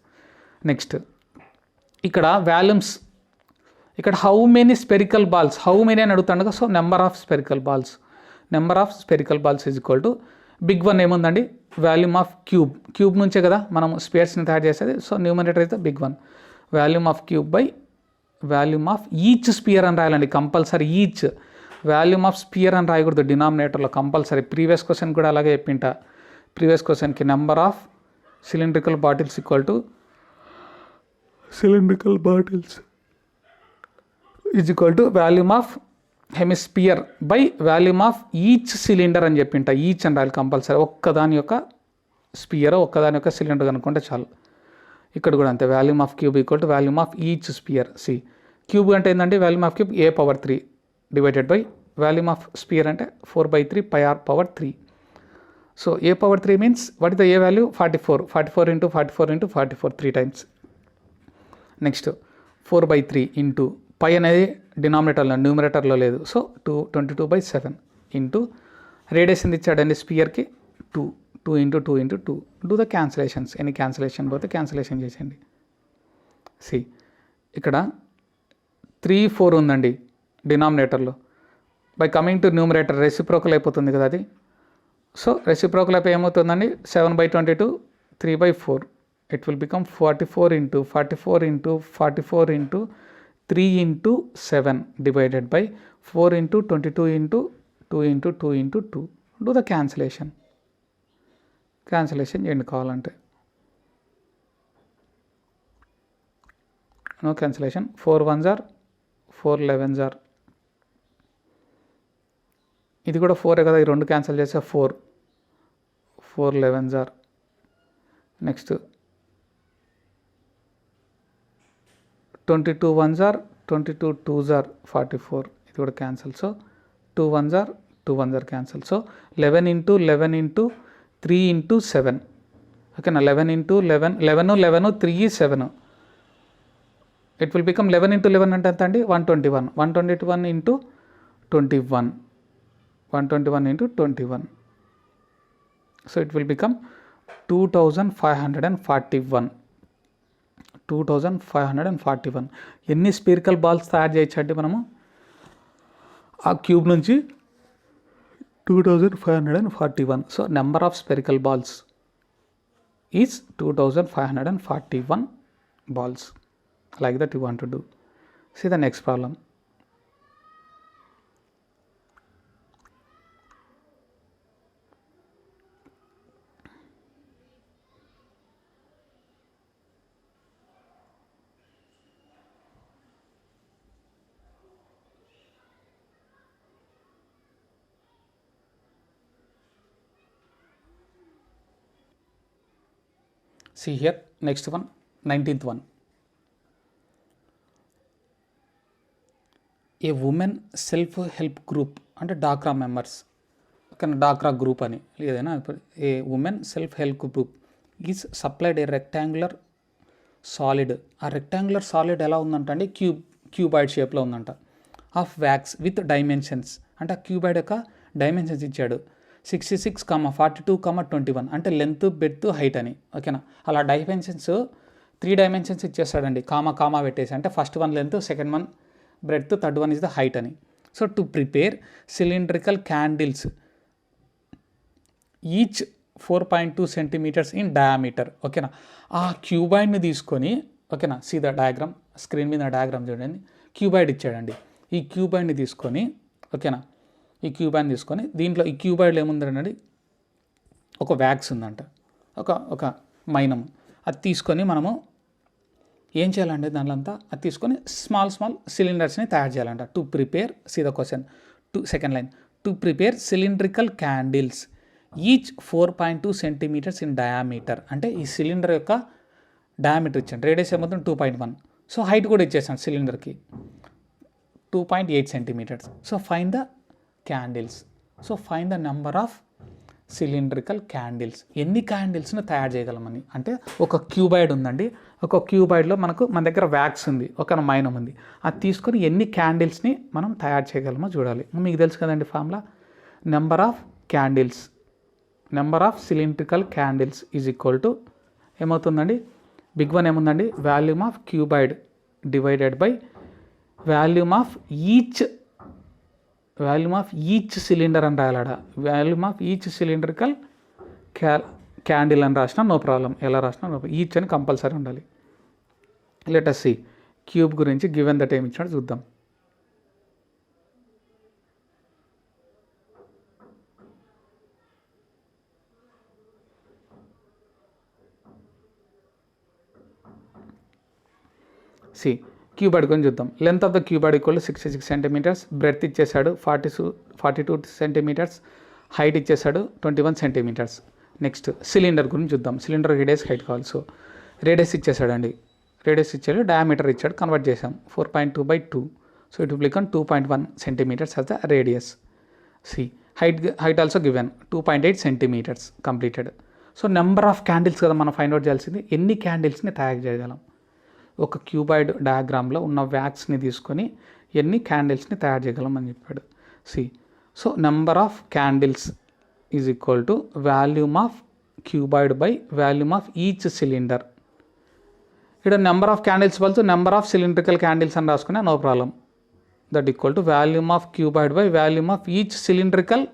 Next ఇక్కడ వాల్యూమ్స్, ఇక్కడ how many spherical balls, how many అని అడుగుతాడు కదా. So number of spherical balls is equal to big one ఏముందండి, వాల్యూమ్ ఆఫ్ క్యూబ్ నుంచే కదా మనం స్పియర్స్ని తయారు చేసేది. సో న్యూమరేటర్ అయితే big one, volume of cube by volume of each sphere అని రాయాలండి compulsory. Each volume of spear అని రాయకూడదు డినామినేటర్లో కంపల్సరీ. ప్రీవియస్ క్వశ్చన్ కూడా అలాగే చెప్పింట. ప్రీవియస్ క్వశ్చన్కి number of cylindrical bottles equal to is equal to volume of hemisphere by volume of each cylinder అని చెప్పింట. ఈచ్ అని రాయాలి కంపల్సరీ. ఒక్కదాని యొక్క స్పియర్, ఒక్కదాని యొక్క సిలిండర్ కనుక్కుంటే చాలు. ఇక్కడ కూడా అంతే, volume of cube equal to volume of each sphere. See cube అంటే ఏంటంటే volume of cube a/3 divided by volume of sphere అంటే 4/3 πr/3. So a/3 means what is the A value 44 into 44 3 times. Next 4/3 into pi అనేది డినామినేటర్లో, న్యూమరేటర్లో లేదు. సో 22/7 ఇంటూ రేడియస్ ఎంత ఇచ్చాడండి స్పియర్కి 2 into 2 into 2. Do the cancellations, ఎన్ని క్యాన్సిలేషన్ పోతే క్యాన్సిలేషన్ చేసేయండి. సి ఇక్కడ 3 4 ఉందండి డినామినేటర్లో. By coming to numerator reciprocal అయిపోతుంది కదా అది. సో రెసిప్రోకల్ అయిపోయి ఏమవుతుందండి 7/22 3/4. It will become 44 into 3 into 7 divided by 4 into 22 into 2 into 2 into 2. Do the cancellation చేయండి కావాలంటే. No cancellation. 4 1s are 4 11s are ఇది కూడా 4 కదా, ఈ 2 క్యాన్సిల్ చేస్తే 4 11 are next 22 1s are 22 2s are 44, ఇది కూడా cancel. So 2 1s are 2 1s are cancel. So 11 into 11 into 3 into 7, ఓకేనా. 11 into 11 11 3 is 7, it will become 11 into 11 అంటే ఎంత అండి 121. 121 into 21, 121 into 21. So it will become 2541. 2541. ఎన్ని స్పిరికల్ బాల్స్ తయారు చేయొచ్చు అంటే మనము ఆ క్యూబ్ నుంచి 2541. So number of spherical balls is 2541 balls. Like that you want to do. See the next problem. See here, next one, 19th one. A women self help group అంటే డాక్రా మెంబర్స్, కానీ డాక్రా గ్రూప్ అని ఏదైనా, a women self help group is supplied a rectangular solid. ఆ రెక్టాంగులర్ సాలిడ్ ఎలా ఉందంట అండి, క్యూబాయిడ్ షేప్లో ఉందంట, ఆఫ్ వ్యాక్స్ విత్ డైమెన్షన్స్. అంటే ఆ క్యూబాయిడ్ యొక్క డైమెన్షన్స్ ఇచ్చాడు 66, 42, 21, అంటే లెంత్ బెడ్త్ హైట్ అని, ఓకేనా. అలా డైమెన్షన్స్ 3 డైమెన్షన్స్ ఇచ్చేస్తాడండి, కామా పెట్టేసి. అంటే first one length, second one breadth, third one is the height అని. So to prepare cylindrical candles each 4.2 centimeters in diameter, ఓకేనా. ఆ క్యూబాయిడ్ని తీసుకొని, ఓకేనా, సీ ద డయాగ్రామ్, స్క్రీన్ మీద డయాగ్రామ్ చూడండి. క్యూబాయిడ్ ఇచ్చాడండి, ఈ క్యూబాయిడ్ని తీసుకొని, ఓకేనా, ఈ క్యూబాయిడ్ని తీసుకొని దీంట్లో ఈ క్యూబాయిడ్లో ఏముందండి, ఒక వ్యాక్స్ ఉందంట, ఒక మైనం. అది తీసుకొని మనము ఏం చేయాలంటే దాంట్లో అంతా అది తీసుకొని స్మాల్ సిలిండర్స్ని తయారు చేయాలంట. To prepare, see the question, second line, to prepare cylindrical candles each 4.2 centimeters in diameter. అంటే ఈ సిలిండర్ యొక్క డయామీటర్ ఇచ్చాను, రేడియస్ ఏమవుతుంది 2.1. సో హైట్ కూడా ఇచ్చేసాను సిలిండర్కి 2.8 centimeters. So find the candles. So find the number of cylindrical candles, ఎన్ని క్యాండిల్స్ని తయారు చేయగలమని. అంటే ఒక క్యూబాయిడ్ ఉందండి, ఒక క్యూబాయిడ్లో మన దగ్గర వ్యాక్స్ ఉంది, ఒక మైనం ఉంది, అది తీసుకొని ఎన్ని క్యాండిల్స్ని మనం తయారు చేయగలమో చూడాలి. మీకు తెలుసు కదండి formula, number of candles, number of cylindrical candles is equal to ఏమవుతుందండి, బిగ్ వన్ ఏముందండి, volume of cuboid divided by volume of each cylinder అని రాయాలడ. Volume of each cylindrical candle అని రాసినా నో ప్రాబ్లం, ఎలా రాసినా నో ప్రాబ్లం, ఈచ్ అని కంపల్సరీ ఉండాలి. లెట్ us see క్యూబ్ గురించి గివెన్ దట్ ఏమి ఇచ్చాడో చూద్దాం. సి క్యూబాయిడ్ గురించి చూద్దాం. Length of the cuboid equal 66 centimeters, breadth ఇచ్చేసాడు 42 centimeters, హైట్ ఇచ్చేసాడు 21 centimeters. నెక్స్ట్ సిలిండర్ గురించి చూద్దాం. సిలిండర్ రేడియస్ హైట్ కావాలి. సో రేడియస్ ఇచ్చేసాడు అండి, రేడియస్ ఇచ్చాడు, డయామీటర్ ఇచ్చాడు, కన్వర్ట్ చేసాం 4.2/2. So it will become 2.1 centimeters as the radius. See height also given 2.8 centimeters completed. So number of candles కదా మనం ఫైండ్ అవుట్ చేయాల్సింది, ఎన్ని క్యాండిల్స్ని తయారు చేయగలం. ఒక క్యూబాయిడ్ డయాగ్రామ్లో ఉన్న వ్యాక్స్ని తీసుకొని ఎన్ని క్యాండిల్స్ని తయారు చేయగలం అని చెప్పాడు. See so number of candles is equal to volume of cuboid by volume of each cylinder. ఇక్కడ నెంబర్ ఆఫ్ క్యాండిల్స్ బదులు నెంబర్ ఆఫ్ సిలిండ్రికల్ క్యాండిల్స్ అని రాసుకున్నా no problem. That equal to volume of cuboid by volume of each cylindrical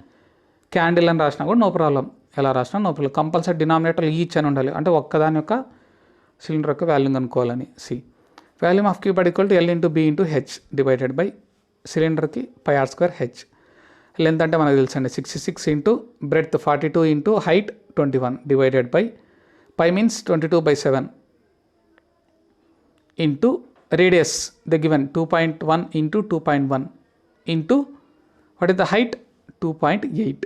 candle అని రాసినా కూడా నో ప్రాబ్లం, ఎలా రాసినా no problem. Compulsory denominator each అని ఉండాలి, అంటే ఒక్కదాని యొక్క సిలిండర్ యొక్క వాల్యూమ్ కనుక్కోవాలని. See volume of cuboid equal to L into B into H divided by సిలిండర్కి πr² H. లెంత్ అంటే మనకు తెలుసండి 66 into breadth 42 into height 21 divided by pi means 22/7 into radius the given 2.1 into 2.1 into what is the height 2.8.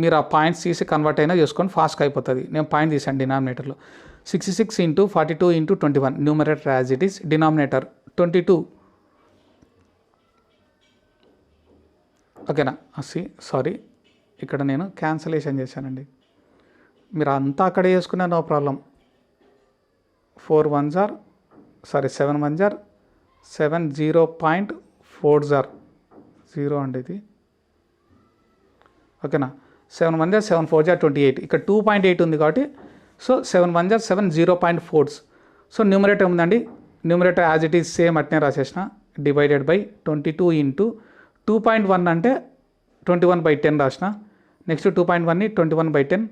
మీరు ఆ పాయింట్స్ తీసి కన్వర్ట్ అయినా చేసుకొని ఫాస్ట్గా అయిపోతుంది. నేను పాయింట్ తీసాను డినామినేటర్లో. 66 into 42 into 21, numerator as it is, denominator 22. ఓకేనా? సారీ, ఇక్కడ నేను క్యాన్సలేషన్ చేశానండి. మీరు అంతా అక్కడే చేసుకున్నా నో ప్రాబ్లం. 7 1 7 0.4 0 అండి ఇది. ఓకేనా? 7 1 7 4 28. ఇక్కడ 2.8 ఉంది కాబట్టి సో 7 1 7 0.4. సో న్యూమరేటర్ ఉందండి, numerator as it is same అట్నే రాసేసిన, డివైడెడ్ బై 22 ఇంటూ 2.1 అంటే 21/10 రాసిన. నెక్స్ట్ 2.1ని 21/10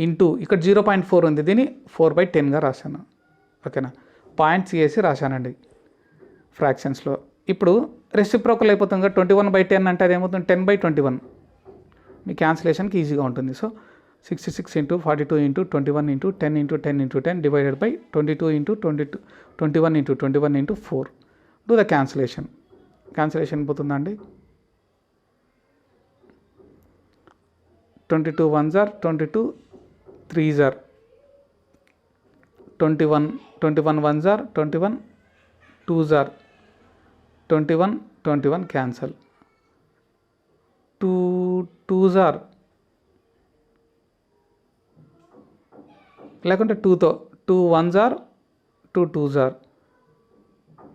ఇంటూ ఇక్కడ 0.4 ఉంది, దీన్ని 4/10గా రాశాను. ఓకేనా? పాయింట్స్ వేసి రాశానండి ఫ్రాక్షన్స్లో. ఇప్పుడు రెసిప్రోకల్ అయిపోతుంది కదా, 21/10 అంటే అది ఏమవుతుంది, 10/21. మీ క్యాన్సిలేషన్కి ఈజీగా ఉంటుంది. So 66 into 42 into 21 into 10 into 10 into 10 divided by 22 into 21 into 21 into 4. Do the cancellation. Cancellation పోతుందండి. 22 1s are 22 3s are 21 1s are 21 2s are 21 cancel. 2 2s are లేకుంటే 2తో 2 1s are 2 2s are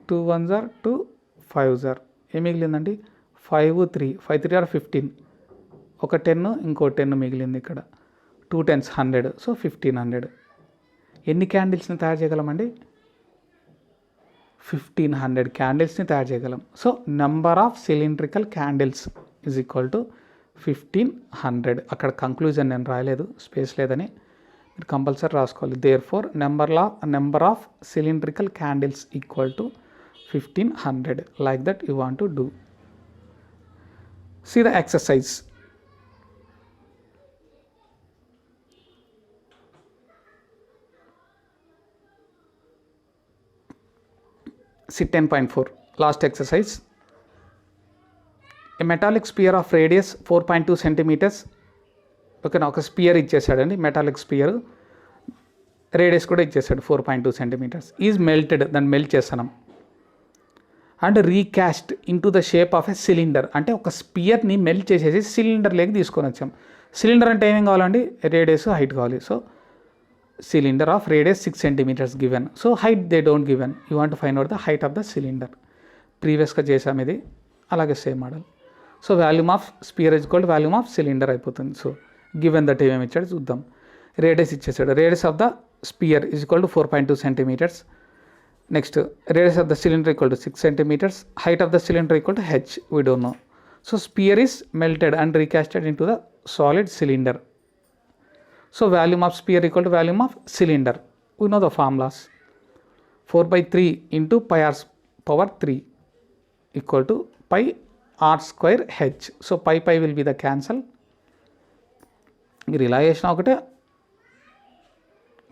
2 1s are 2 5s are. ఏం మిగిలిందండి? 5 3 5 3 are 15. ఒక 10 ఇంకో 10 మిగిలింది ఇక్కడ. 2 10s 100. సో 1500. ఎన్ని క్యాండిల్స్ని తయారు చేయగలమండి? 1500 క్యాండిల్స్ని తయారు చేయగలం. So number of cylindrical candles is equal to 1500. అక్కడ కంక్లూజన్ నేను రాయలేదు, స్పేస్ లేదని, మీరు కంపల్సరీ రాసుకోవాలి. Therefore number of cylindrical candles equal to 1500. Like that you want to do. See the exercise. See 10.4, last exercise. A metallic sphere of radius 4.2 centimeters. Okay, నా ఒక స్పియర్ ఇచ్చేసాడండి, మెటాలిక్ స్పియర్, రేడియస్ కూడా ఇచ్చేసాడు 4.2 centimeters. ఈజ్ మెల్టెడ్, దాన్ని మెల్ట్ చేస్తున్నాం. And recast into the shape of a cylinder. అంటే ఒక స్పియర్ని మెల్ట్ చేసేసి సిలిండర్లోకి తీసుకొని వచ్చాం. సిలిండర్ అంటే ఏమేం కావాలండి? రేడియస్, హైట్ కావాలి. So cylinder of radius 6 centimeters given. So height they don't given. You want to find out the height of the cylinder. ప్రీవియస్గా చేసాం ఇది, అలాగే same model. So volume of sphere is equal to volume of cylinder అయిపోతుంది. సో గివెన్ దట్ ఏమేమి ఇచ్చాడు చూద్దాం. రేడియస్ ఇచ్చేసాడు. Radius of the sphere is equal to 4.2 centimeters. Next radius of the cylinder equal to 6 centimeters. Height of the cylinder equal to h. We don't know. So sphere is melted and recasted into the solid cylinder. So volume of sphere equal to volume of cylinder. We know the formulas. 4/3 into pi r power 3 equal to pi r square h. So pi will be the cancel. మీరు ఇలా చేసినా ఒకటే,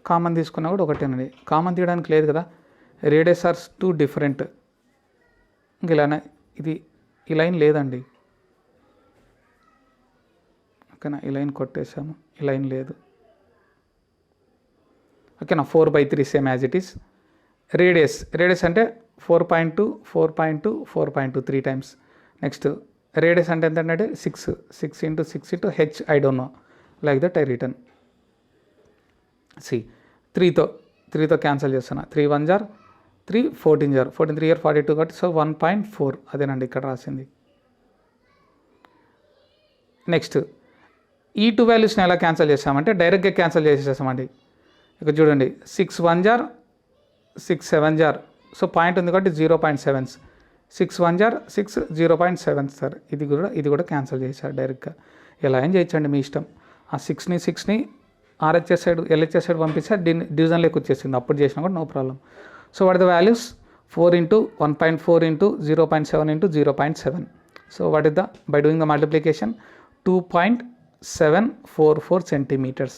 కామన్ తీసుకున్నా కూడా ఒకటేనండి. కామన్ తీయడానికి లేదు కదా, రేడియస్ ఆర్ టూ డిఫరెంట్. ఇంక ఇలానే ఇది ఈ లైన్ లేదండి. ఓకేనా, ఈ లైన్ కొట్టేసాము, ఈ లైన్ లేదు. ఓకేనా, 4/3 same as it is. Radius అంటే 4.2 4.2 4.2 3 times. నెక్స్ట్ రేడియస్ అంటే ఎంత అంటే 6 into 6 into H. I don't know, like that I return. See 3తో క్యాన్సిల్ చేస్తున్నా. 3 1s are 3 14s are 14 3 are 42 కాబట్టి సో 1.4 అదేనండి ఇక్కడ రాసింది. నెక్స్ట్ ఈ 2 వాల్యూస్ని ఎలా క్యాన్సిల్ చేసామంటే డైరెక్ట్గా క్యాన్సిల్ చేసేసామండి. ఇక్కడ చూడండి, 6 1s are 6 7s are. So point ఉంది కాబట్టి 0.7s. 6 1s are 6 0.7 sir. ఇది కూడా క్యాన్సిల్ చేశారు డైరెక్ట్గా. ఎలా ఏం చేయొచ్చండి మీ ఇష్టం. ఆ 6ని ఆర్హెచ్ఎస్ సైడ్ ఎల్హెచ్ఎస్ సైడ్ పంపిస్తే డివిజన్లోకి వచ్చేసింది. అప్పుడు చేసినా కూడా no problem. So what the values? 4 into 1.4 into 0.7 into 0.7. So what is the, by doing the multiplication, 2.744 centimeters.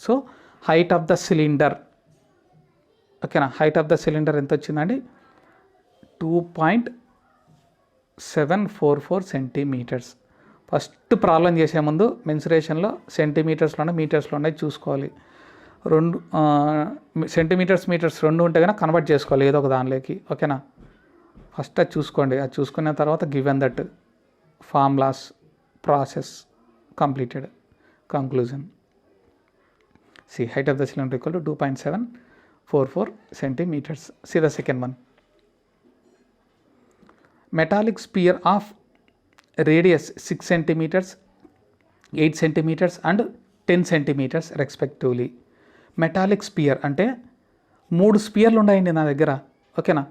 So height of the cylinder. ఓకేనా, హైట్ ఆఫ్ ద సిలిండర్ ఎంత వచ్చిందండి? 2.744 centimeters. ఫస్ట్ ప్రాబ్లం చేసే ముందు మెన్సురేషన్లో సెంటీమీటర్స్లోనే మీటర్స్లోనే చూసుకోవాలి. రెండు సెంటీమీటర్స్ మీటర్స్ రెండు ఉంటే కనుక కన్వర్ట్ చేసుకోవాలి ఏదో ఒక దానిలోకి. ఓకేనా, ఫస్ట్ అది చూసుకోండి. అది చూసుకున్న తర్వాత given that formulas process completed. Conclusion. See, height of the cylinder equal to 2.744 centimeters. See the second one. Metallic sphere of radius 6 centimeters, 8 centimeters and 10 centimeters respectively. Metallic sphere అంటే 3 స్పియర్లు ఉన్నాయండి నా దగ్గర. ఓకేనా,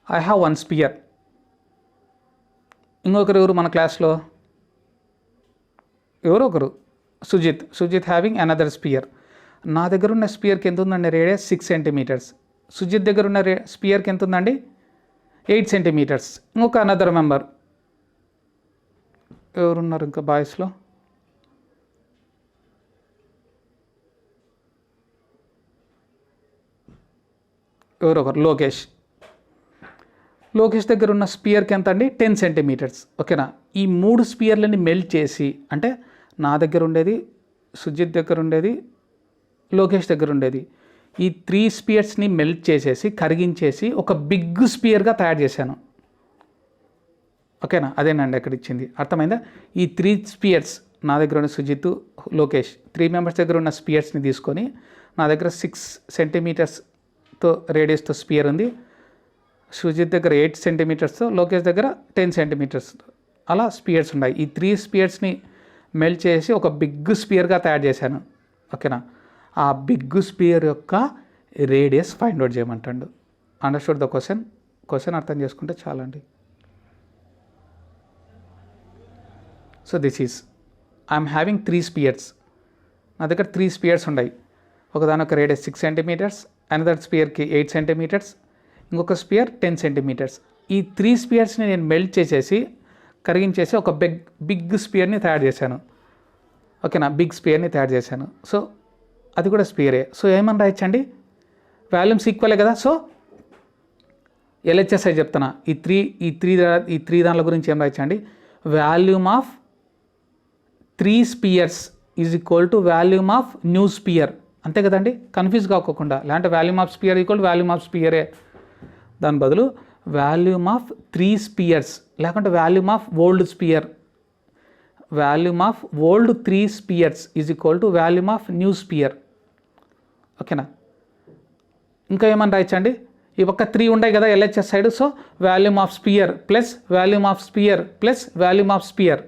ఐ హ్యావ్ 1 స్పియర్. ఇంకొకరు ఎవరు మన క్లాస్లో ఎవరో ఒకరు సుజిత్ హ్యావింగ్ అనదర్ స్పియర్. నా దగ్గర ఉన్న స్పియర్కి ఎంత ఉందండి రేడియస్ 6 సెంటీమీటర్స్. సుజిత్ దగ్గర ఉన్న స్పియర్కి ఎంత ఉందండి 8 సెంటీమీటర్స్. ఇంకొక అనదర్ మెంబర్ ఎవరున్నారు ఇంకా బాయ్స్లో? ఎవరొకరు లోకేష్ దగ్గర ఉన్న స్పియర్కి ఎంత అండి 10 సెంటీమీటర్స్. ఓకేనా, ఈ 3 స్పియర్లని మెల్ట్ చేసి, అంటే నా దగ్గర ఉండేది, సుజిత్ దగ్గర ఉండేది, లోకేష్ దగ్గర ఉండేది, ఈ 3 స్పియర్స్ని మెల్ట్ చేసేసి కరిగించేసి ఒక బిగ్ స్పియర్గా తయారు చేశాను. ఓకేనా, అదేనండి అక్కడ ఇచ్చింది. అర్థమైందా? ఈ 3 స్పియర్స్ నా దగ్గర ఉన్న సుజిత్, లోకేష్ 3 మెంబర్స్ దగ్గర ఉన్న స్పియర్స్ని తీసుకొని, నా దగ్గర 6 సెంటీమీటర్స్తో రేడియస్తో స్పియర్ ఉంది, సుజిత్ దగ్గర 8 సెంటీమీటర్స్తో, లోకేష్ దగ్గర 10 సెంటీమీటర్స్, అలా స్పియర్స్ ఉన్నాయి. ఈ 3 స్పియర్స్ని మెల్ట్ చేసి ఒక బిగ్ స్పియర్గా తయారు చేశాను. ఓకేనా, ఆ బిగ్ స్పియర్ యొక్క రేడియస్ ఫైండ్ అవుట్ చేయమంటాడు. అండర్స్టూడ్ ద క్వశ్చన్ అర్థం చేసుకుంటే చాలండి. So this is I'm having 3 spheres. నా దగ్గర 3 స్పియర్స్ ఉన్నాయి. ఒకదాని ఒక రేడియస్ 6 సెంటీమీటర్స్, అనదర్ స్పియర్కి 8 సెంటీమీటర్స్, ఇంకొక స్పియర్ 10 సెంటీమీటర్స్. ఈ 3 స్పియర్స్ని నేను మెల్ట్ చేసేసి కరిగించేసి ఒక బిగ్ స్పియర్ని తయారు చేశాను. ఓకేనా, బిగ్ స్పియర్ని తయారు చేశాను. సో అది కూడా స్పియరే. సో ఏమని రాయొచ్చండి, వాల్యూమ్స్ ఈక్వలే కదా. సో ఎల్హెచ్ఎస్ఐ చెప్తున్నా, ఈ త్రీ దానిల గురించి ఏం రాయొచ్చండి, volume of 3 spheres is equal to volume of new sphere. అంతే కదండి, కన్ఫ్యూజ్ కాకోకుండా. లేదంటే volume of sphere equal volume of స్పియరే. దాని బదులు వాల్యూమ్ ఆఫ్ 3 స్పియర్స్, లేకుంటే volume of old sphere. Volume of old 3 spheres is equal to volume of new sphere. ఓకేనా, ఇంకా ఏమని రాయొచ్చండి, ఈ ఒక్క 3 ఉన్నాయి కదా LHS side. So volume of sphere plus volume of sphere plus volume of spear,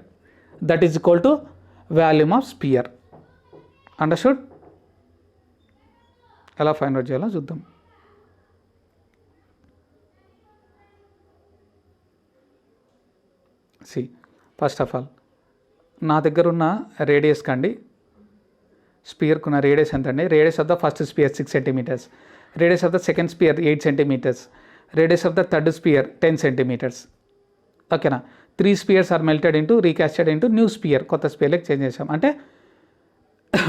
that is equal to volume of spear. Understood? ఎలా ఫైండ్ అవుట్ చేయాలో చూద్దాం. సి, ఫస్ట్ ఆఫ్ ఆల్ నా దగ్గర ఉన్న రేడియస్ కండి, స్పియర్కి ఉన్న రేడియస్ ఎంత అండి, radius of the first sphere 6 centimetres, radius of the second sphere 8 centimetres, radius of the third sphere 10 centimetres. ఓకేనా, 3 spheres are melted into recasted into new sphere, కొత్త స్పియర్లోకి చేంజ్ చేసాం. అంటే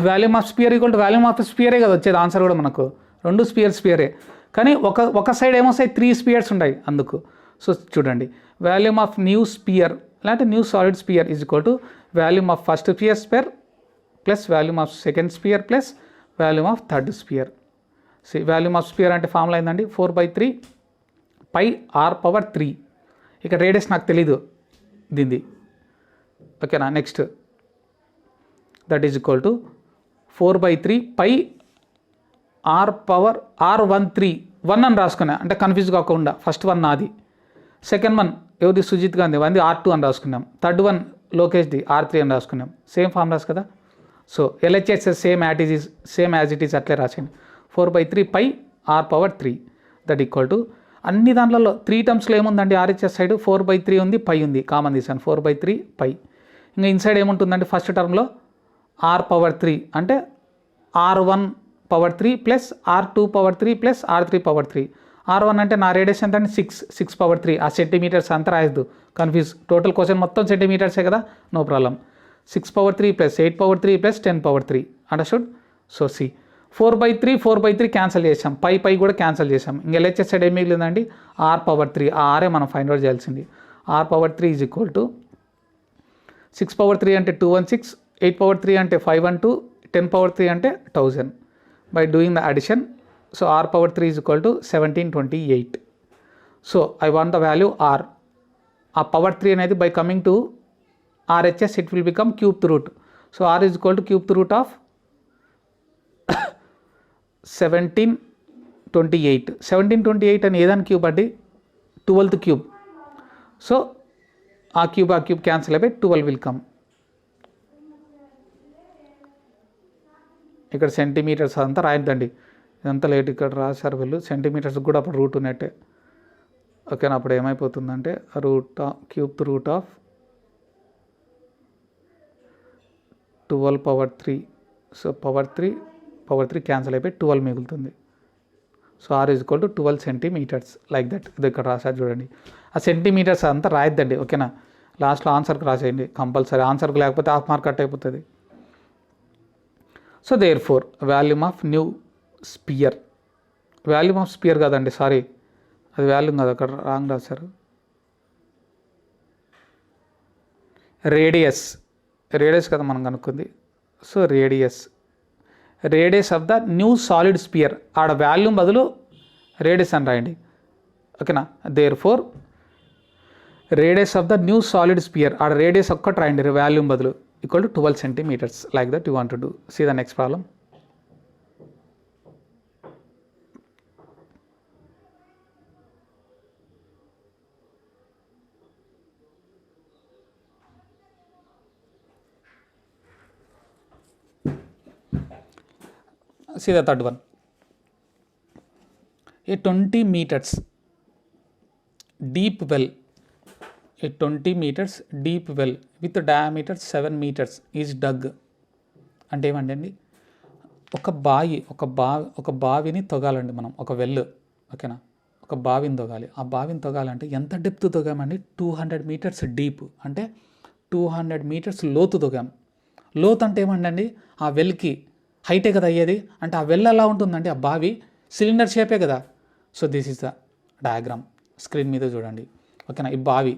volume of sphere equal to volume of స్పియరే కదా వచ్చేది ఆన్సర్ కూడా మనకు. 2 స్పియరే, కానీ ఒక సైడ్ ఏమొస్తాయి 3 స్పియర్స్ ఉన్నాయి అందుకు. సో చూడండి, వాల్యూమ్ ఆఫ్ న్యూ స్పియర్ లేదంటే new solid sphere is equal to volume of first sphere plus volume of second sphere plus volume of third sphere. Volume of sphere అంటే ఫార్ములా ఏందండి, 4/3 పై r⁻3. ఇక రేడియస్ నాకు తెలీదు దీనిది. ఓకేనా, next that is equal to 4/3 pi r⁻r⁻1 అని రాసుకున్నా, అంటే కన్ఫ్యూజ్ కాకుండా. ఫస్ట్ వన్ నాది, సెకండ్ వన్ ఎవరిది సుజిత్ గాంధీ వంది R2 అని రాసుకున్నాం, థర్డ్ వన్ లోకేష్ది R3 అని రాసుకున్నాం. సేమ్ ఫార్ములాస్ కదా. So LHS same as it is అట్లే రాసింది. 4/3 పై r⁻3 దట్ ఈక్వల్ టు, అన్ని దాంట్లో 3 టర్మ్స్లో ఏముందండి, RHS సైడ్ 4/3 ఉంది, పై ఉంది, కామన్ తీసాను 4/3 పై. ఇంకా ఇన్సైడ్ ఏముంటుందండి, ఫస్ట్ టర్మ్లో r⁻3 అంటే r1/3 plus r2/3 plus r3/3. R1 అంటే నా రేడియస్ ఎంత అంటే 6/3. ఆ సెంటీమీటర్స్ అంతా రాయద్దు, కన్ఫ్యూజ్. టోటల్ క్వశ్చన్ మొత్తం సెంటీమీటర్సే కదా, no problem. 6/3 plus 8/3 plus 10/3. Understood? So see 4/3 cancel చేసాం, పై కూడా క్యాన్సిల్ చేసాం. ఇంకా ఎల్హెచ్ఎస్ సైడ్ ఏం మిగిలిందండి, r⁻3. ఆ ఆరే మనం ఫైండ్ అవుట్ చేయాల్సింది. r⁻3 ఈజ్ ఈక్వల్ టు 6/3 అంటే 216, 8/3 అంటే 512, 10/3 అంటే 1000. By doing the addition, so r/3 is equal to 1728. So I want the value r. ఆ పవర్ 3 అనేది by coming to RHS it will become cubed root. So r is equal to cubed root of 1728. 1728 అని ఏదాని క్యూబ్ అండి? 12th cube. సో ఆ క్యూబ్ క్యాన్సిల్ అయిపోయి 12 విల్ కమ్. ఇక్కడ సెంటీమీటర్స్ అంతా రాయద్దండి, ఇదంతా లేట్ ఇక్కడ రాశారు వీళ్ళు. సెంటీమీటర్స్ కూడా అప్పుడు రూట్ ఉన్నట్టే. ఓకేనా? అప్పుడు ఏమైపోతుందంటే cube root of 12/3. So power three cancel అయిపోయి 12 మిగులుతుంది. So R is equal to 12 centimetres like that. ఇది ఇక్కడ రాశారు చూడండి. ఆ సెంటీమీటర్స్ అంతా రాయద్దండి, ఓకేనా? లాస్ట్లో ఆన్సర్కి రాసేయండి కంపల్సరీ. ఆన్సర్కి లేకపోతే హాఫ్ మార్క్ కట్ అయిపోతుంది. So therefore volume of new sphere, volume of sphere కాదండి, సారీ, అది వాల్యూమ్ కాదు, అక్కడ రాంగ్ రాశారు. రేడియస్ కదా మనం కనుక్కుంది. So radius of the new solid sphere, ఆడ వాల్యూమ్ బదులు రేడియస్ అని రాయండి, ఓకేనా? Therefore radius of the new solid sphere, ఆడ రేడియస్ ఒక్కటి రాయండి వాల్యూమ్ బదులు, equal to 12 centimetres. Like that you want to do. See the next problem. See the third one. A 20 meters deep well, a 20 meters deep well with a diameter 7 meters is dug. అంటే ఏమండి, ఒక బావిని తవ్వాలండి మనం, ఒక వెల్, ఓకేనా? ఒక బావిని తవ్వాలి. ఆ బావిని తవ్వాలంటే ఎంత డెప్త్ తవ్వామండి? 200 మీటర్స్ డీప్, అంటే 200 మీటర్స్ లోతు తవ్వాం. లోతు అంటే ఏమండి, ఆ వెల్కి హైటే కదా అయ్యేది. అంటే ఆ వెల్ ఎలా ఉంటుందండి, ఆ బావి సిలిండర్ షేపే కదా. So this is the diagram, screen మీద చూడండి, ఓకేనా? ఈ బావి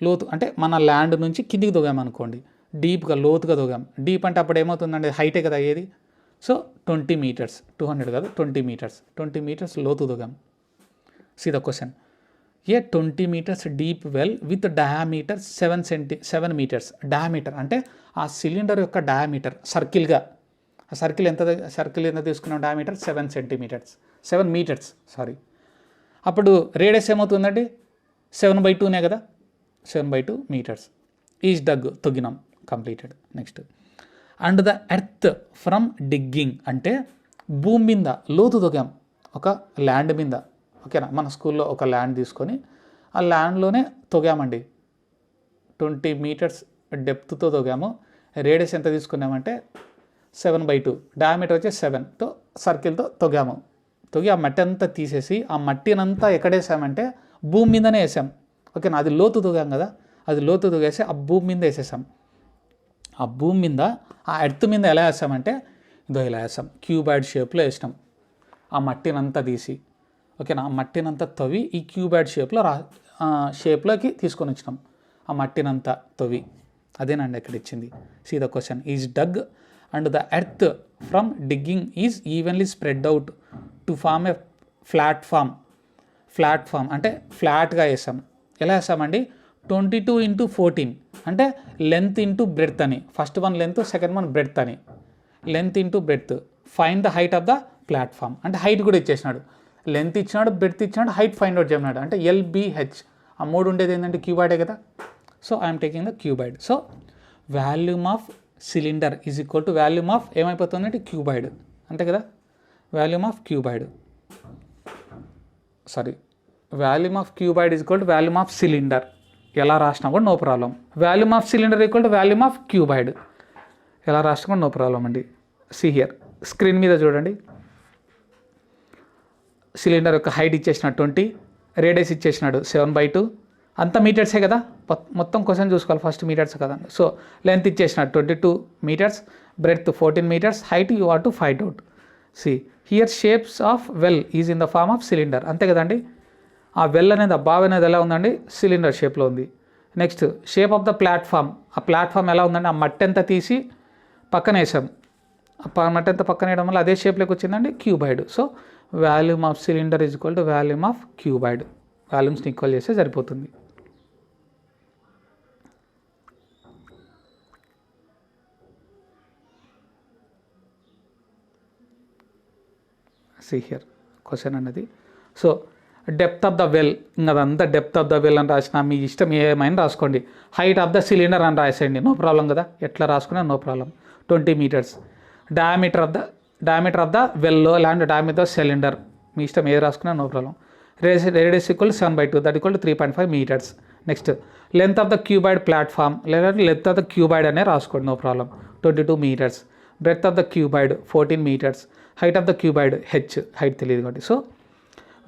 లోతు అంటే మన ల్యాండ్ నుంచి కిందికి తవ్వామనుకోండి, డీప్గా లోతుగా తవ్వాం. డీప్ అంటే అప్పుడు ఏమవుతుందండి, హైటే కదా అయ్యేది. సో 20 మీటర్స్, 200 కాదు 20 మీటర్స్ లోతు తవ్వాం. See the question. A 20 metres deep well with diameter 7 metres. Diameter అంటే ఆ సిలిండర్ యొక్క డయామీటర్, సర్కిల్గా ఆ సర్కిల్ ఎంత తీసుకున్నాం? Diameter 7 metres, sorry. అప్పుడు రేడియస్ ఏమవుతుందండి? 7/2నే కదా, 7/2 మీటర్స్. ఈజ్ డగ్, తొగ్గినాం, completed. Next, and the earth from digging, అంటే భూమి మీద లోతు తొగాం, ఒక ల్యాండ్ మీద, ఓకేనా? మన స్కూల్లో ఒక ల్యాండ్ తీసుకొని ఆ ల్యాండ్లోనే తొగామండి. 20 మీటర్స్ డెప్త్తో తొగాము. రేడియస్ ఎంత తీసుకున్నామంటే 7/2, డయామీటర్ వచ్చి 7తో సర్కిల్తో తొగాము. తొగి ఆ మట్టి అంతా తీసేసి ఆ మట్టినంతా ఎక్కడేసామంటే భూమి మీదనే వేసాం, ఓకేనా? అది లోతు తొగాం కదా, అది లోతు తొగేసి ఆ భూమి మీద వేసేసాం. ఆ భూమి మీద ఆ ఎర్త్ మీద ఎలా వేసామంటే ఇదో ఇలా వేసాం, క్యూబాయిడ్ షేప్లో వేసినాం. ఆ మట్టినంతా తీసి, ఓకేనా? ఆ మట్టినంతా తవ్వి ఈ క్యూబాయిడ్ షేప్లోకి తీసుకొని వచ్చినాం. ఆ మట్టినంతా తవ్వి, అదేనండి ఇక్కడ ఇచ్చింది. See the question. Is dug and the earth from digging is evenly spread out to form a platform అంటే ఫ్లాట్గా వేసాం. ఎలా వేసామండి? 22 × 14 అంటే లెంత్ ఇంటూ బ్రెడ్త్ అని. First one length, second one breadth అని. Length into breadth. Find the height of the platform అంటే హైట్ కూడా ఇచ్చేసినాడు. లెంత్ ఇచ్చినాడు, బ్రెడ్త్ ఇచ్చినాడు, హైట్ ఫైండ్ అవుట్ చేయమన్నాడు. అంటే LBH ఆ మూడు ఉండేది ఏంటంటే క్యూబాయిడే కదా. So I'm taking the cuboid. So volume of cylinder is equal to volume of ఏమైపోతుందంటే క్యూబాయిడ్, అంతే కదా. Volume of cuboid is equal to volume of cylinder. ఎలా రాసినా కూడా no problem. Volume of cylinder equal to volume of cuboid ఎలా రాసినా కూడా నో ప్రాబ్లం అండి. సి హియర్ స్క్రీన్ మీద చూడండి. సిలిండర్ యొక్క హైట్ ఇచ్చేసినాడు 20, రేడియస్ ఇచ్చేసినాడు 7/2, అంత మీటర్సే కదా. మొత్తం క్వశ్చన్ చూసుకోవాలి, ఫస్ట్ మీటర్స్ కదా. సో లెంత్ ఇచ్చేసినాడు 22 metres, breadth 14 metres, height you want to find out. See here shapes of well is in the form of cylinder, అంతే కదండి. ఆ వెల్ అనేది, ఆ బావి అనేది ఎలా ఉందండి? సిలిండర్ షేప్లో ఉంది. Next shape of the platform, ఆ ప్లాట్ఫామ్ ఎలా ఉందంటే ఆ మట్టి అంతా తీసి పక్కన వేసాం, మట్టి అంతా పక్కన వేయడం వల్ల అదే షేప్లోకి వచ్చిందండి cuboid. So volume of cylinder is equal to volume of cuboid. వాల్యూమ్స్ని ఈక్వల్ చేస్తే సరిపోతుంది. see here క్వశ్చన్ అన్నది. So depth of the well, ఇంకా అదంతా డెప్త్ ఆఫ్ ద వెల్ అని రాసిన మీ ఇష్టం ఏమైనా రాసుకోండి. హైట్ ఆఫ్ ద సిలిండర్ అని రాసేయండి, నో ప్రాబ్లం కదా, ఎట్లా రాసుకున్నా no problem. 20 meters. Diameter of the వెల్లో ల్యాండ్ డయామీటర్ ఆఫ్ సిలిండర్, మీ ఇష్టం ఏది రాసుకున్నా no problem. Radius equal 7/2, that equal to 3.5 meters. Next length of the cuboid platform, లేదంటే లెంత్ ఆఫ్ ద క్యూబాయిడ్ అనే రాసుకోండి, no problem. 22 meters. Breadth of the cuboid 14 meters. Height of the cuboid height తెలియదు కాబట్టి. So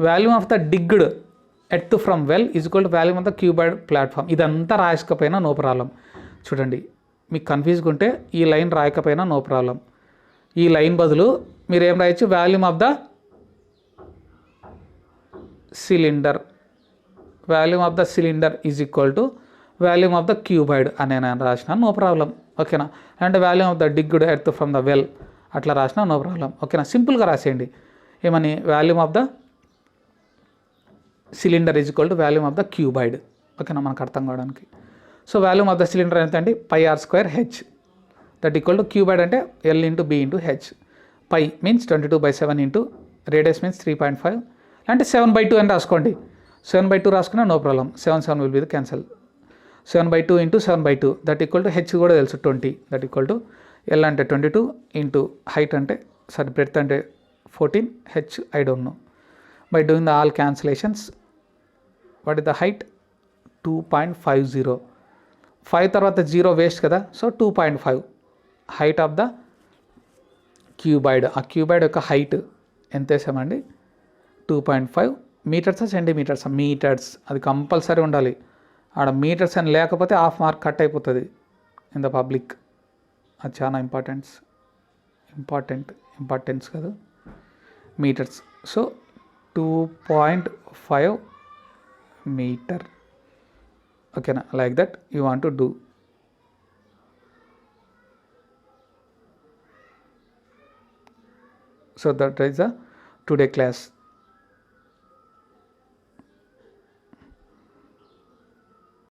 volume of the digged earth from well is equal to volume of the cuboid platform. ఇదంతా రాయకపోయినా నో ప్రాబ్లం. చూడండి మీకు కన్ఫ్యూజ్గా ఉంటే ఈ లైన్ రాయకపోయినా నో ప్రాబ్లం. ఈ లైన్ బదులు మీరు ఏం రాయొచ్చు, volume of the cylinder is equal to volume of the cuboid అని నేను రాసిన నో ప్రాబ్లం, ఓకేనా. అంటే volume of the digged earth from the well అట్లా రాసినా నో ప్రాబ్లం, ఓకేనా. సింపుల్గా రాసేయండి ఏమని, volume of the cylinder is equal to volume of the cuboid, ఓకేనా, మనకు అర్థం కావడానికి. So volume of the cylinder ఎంత అండి, πr²h, that equal to cuboid అంటే L into B into H. Pi means 22/7 into radius means 3.5, అంటే 7/2 అని రాసుకోండి. 7/2 రాసుకున్నా no problem. 7 will be the cancel. 7/2 into 7/2 that equal to H కూడా తెలుసు 20, దట్ ఈక్వల్ టు L అంటే 22 ఇంటూ హైట్ అంటే బ్రెడ్త్ అంటే 14, H I don't no. By doing the all cancellations what is the height 2.50. 5 తర్వాత 0 వేస్ట్ కదా, so 2.5 height of the cuboid. ఆ క్యూబాయిడ్ యొక్క హైట్ ఎంత వేసామండి, 2.5 మీటర్సా సెంటీమీటర్సా, మీటర్స్, అది కంపల్సరీ ఉండాలి. ఆడ మీటర్స్ అని లేకపోతే హాఫ్ మార్క్ కట్ అయిపోతుంది ఇన్ ద పబ్లిక్. అది చాలా ఇంపార్టెన్స్ కదా, మీటర్స్. సో 2.5 meter, ఓకేనా, like that you want to do. So that is the today class.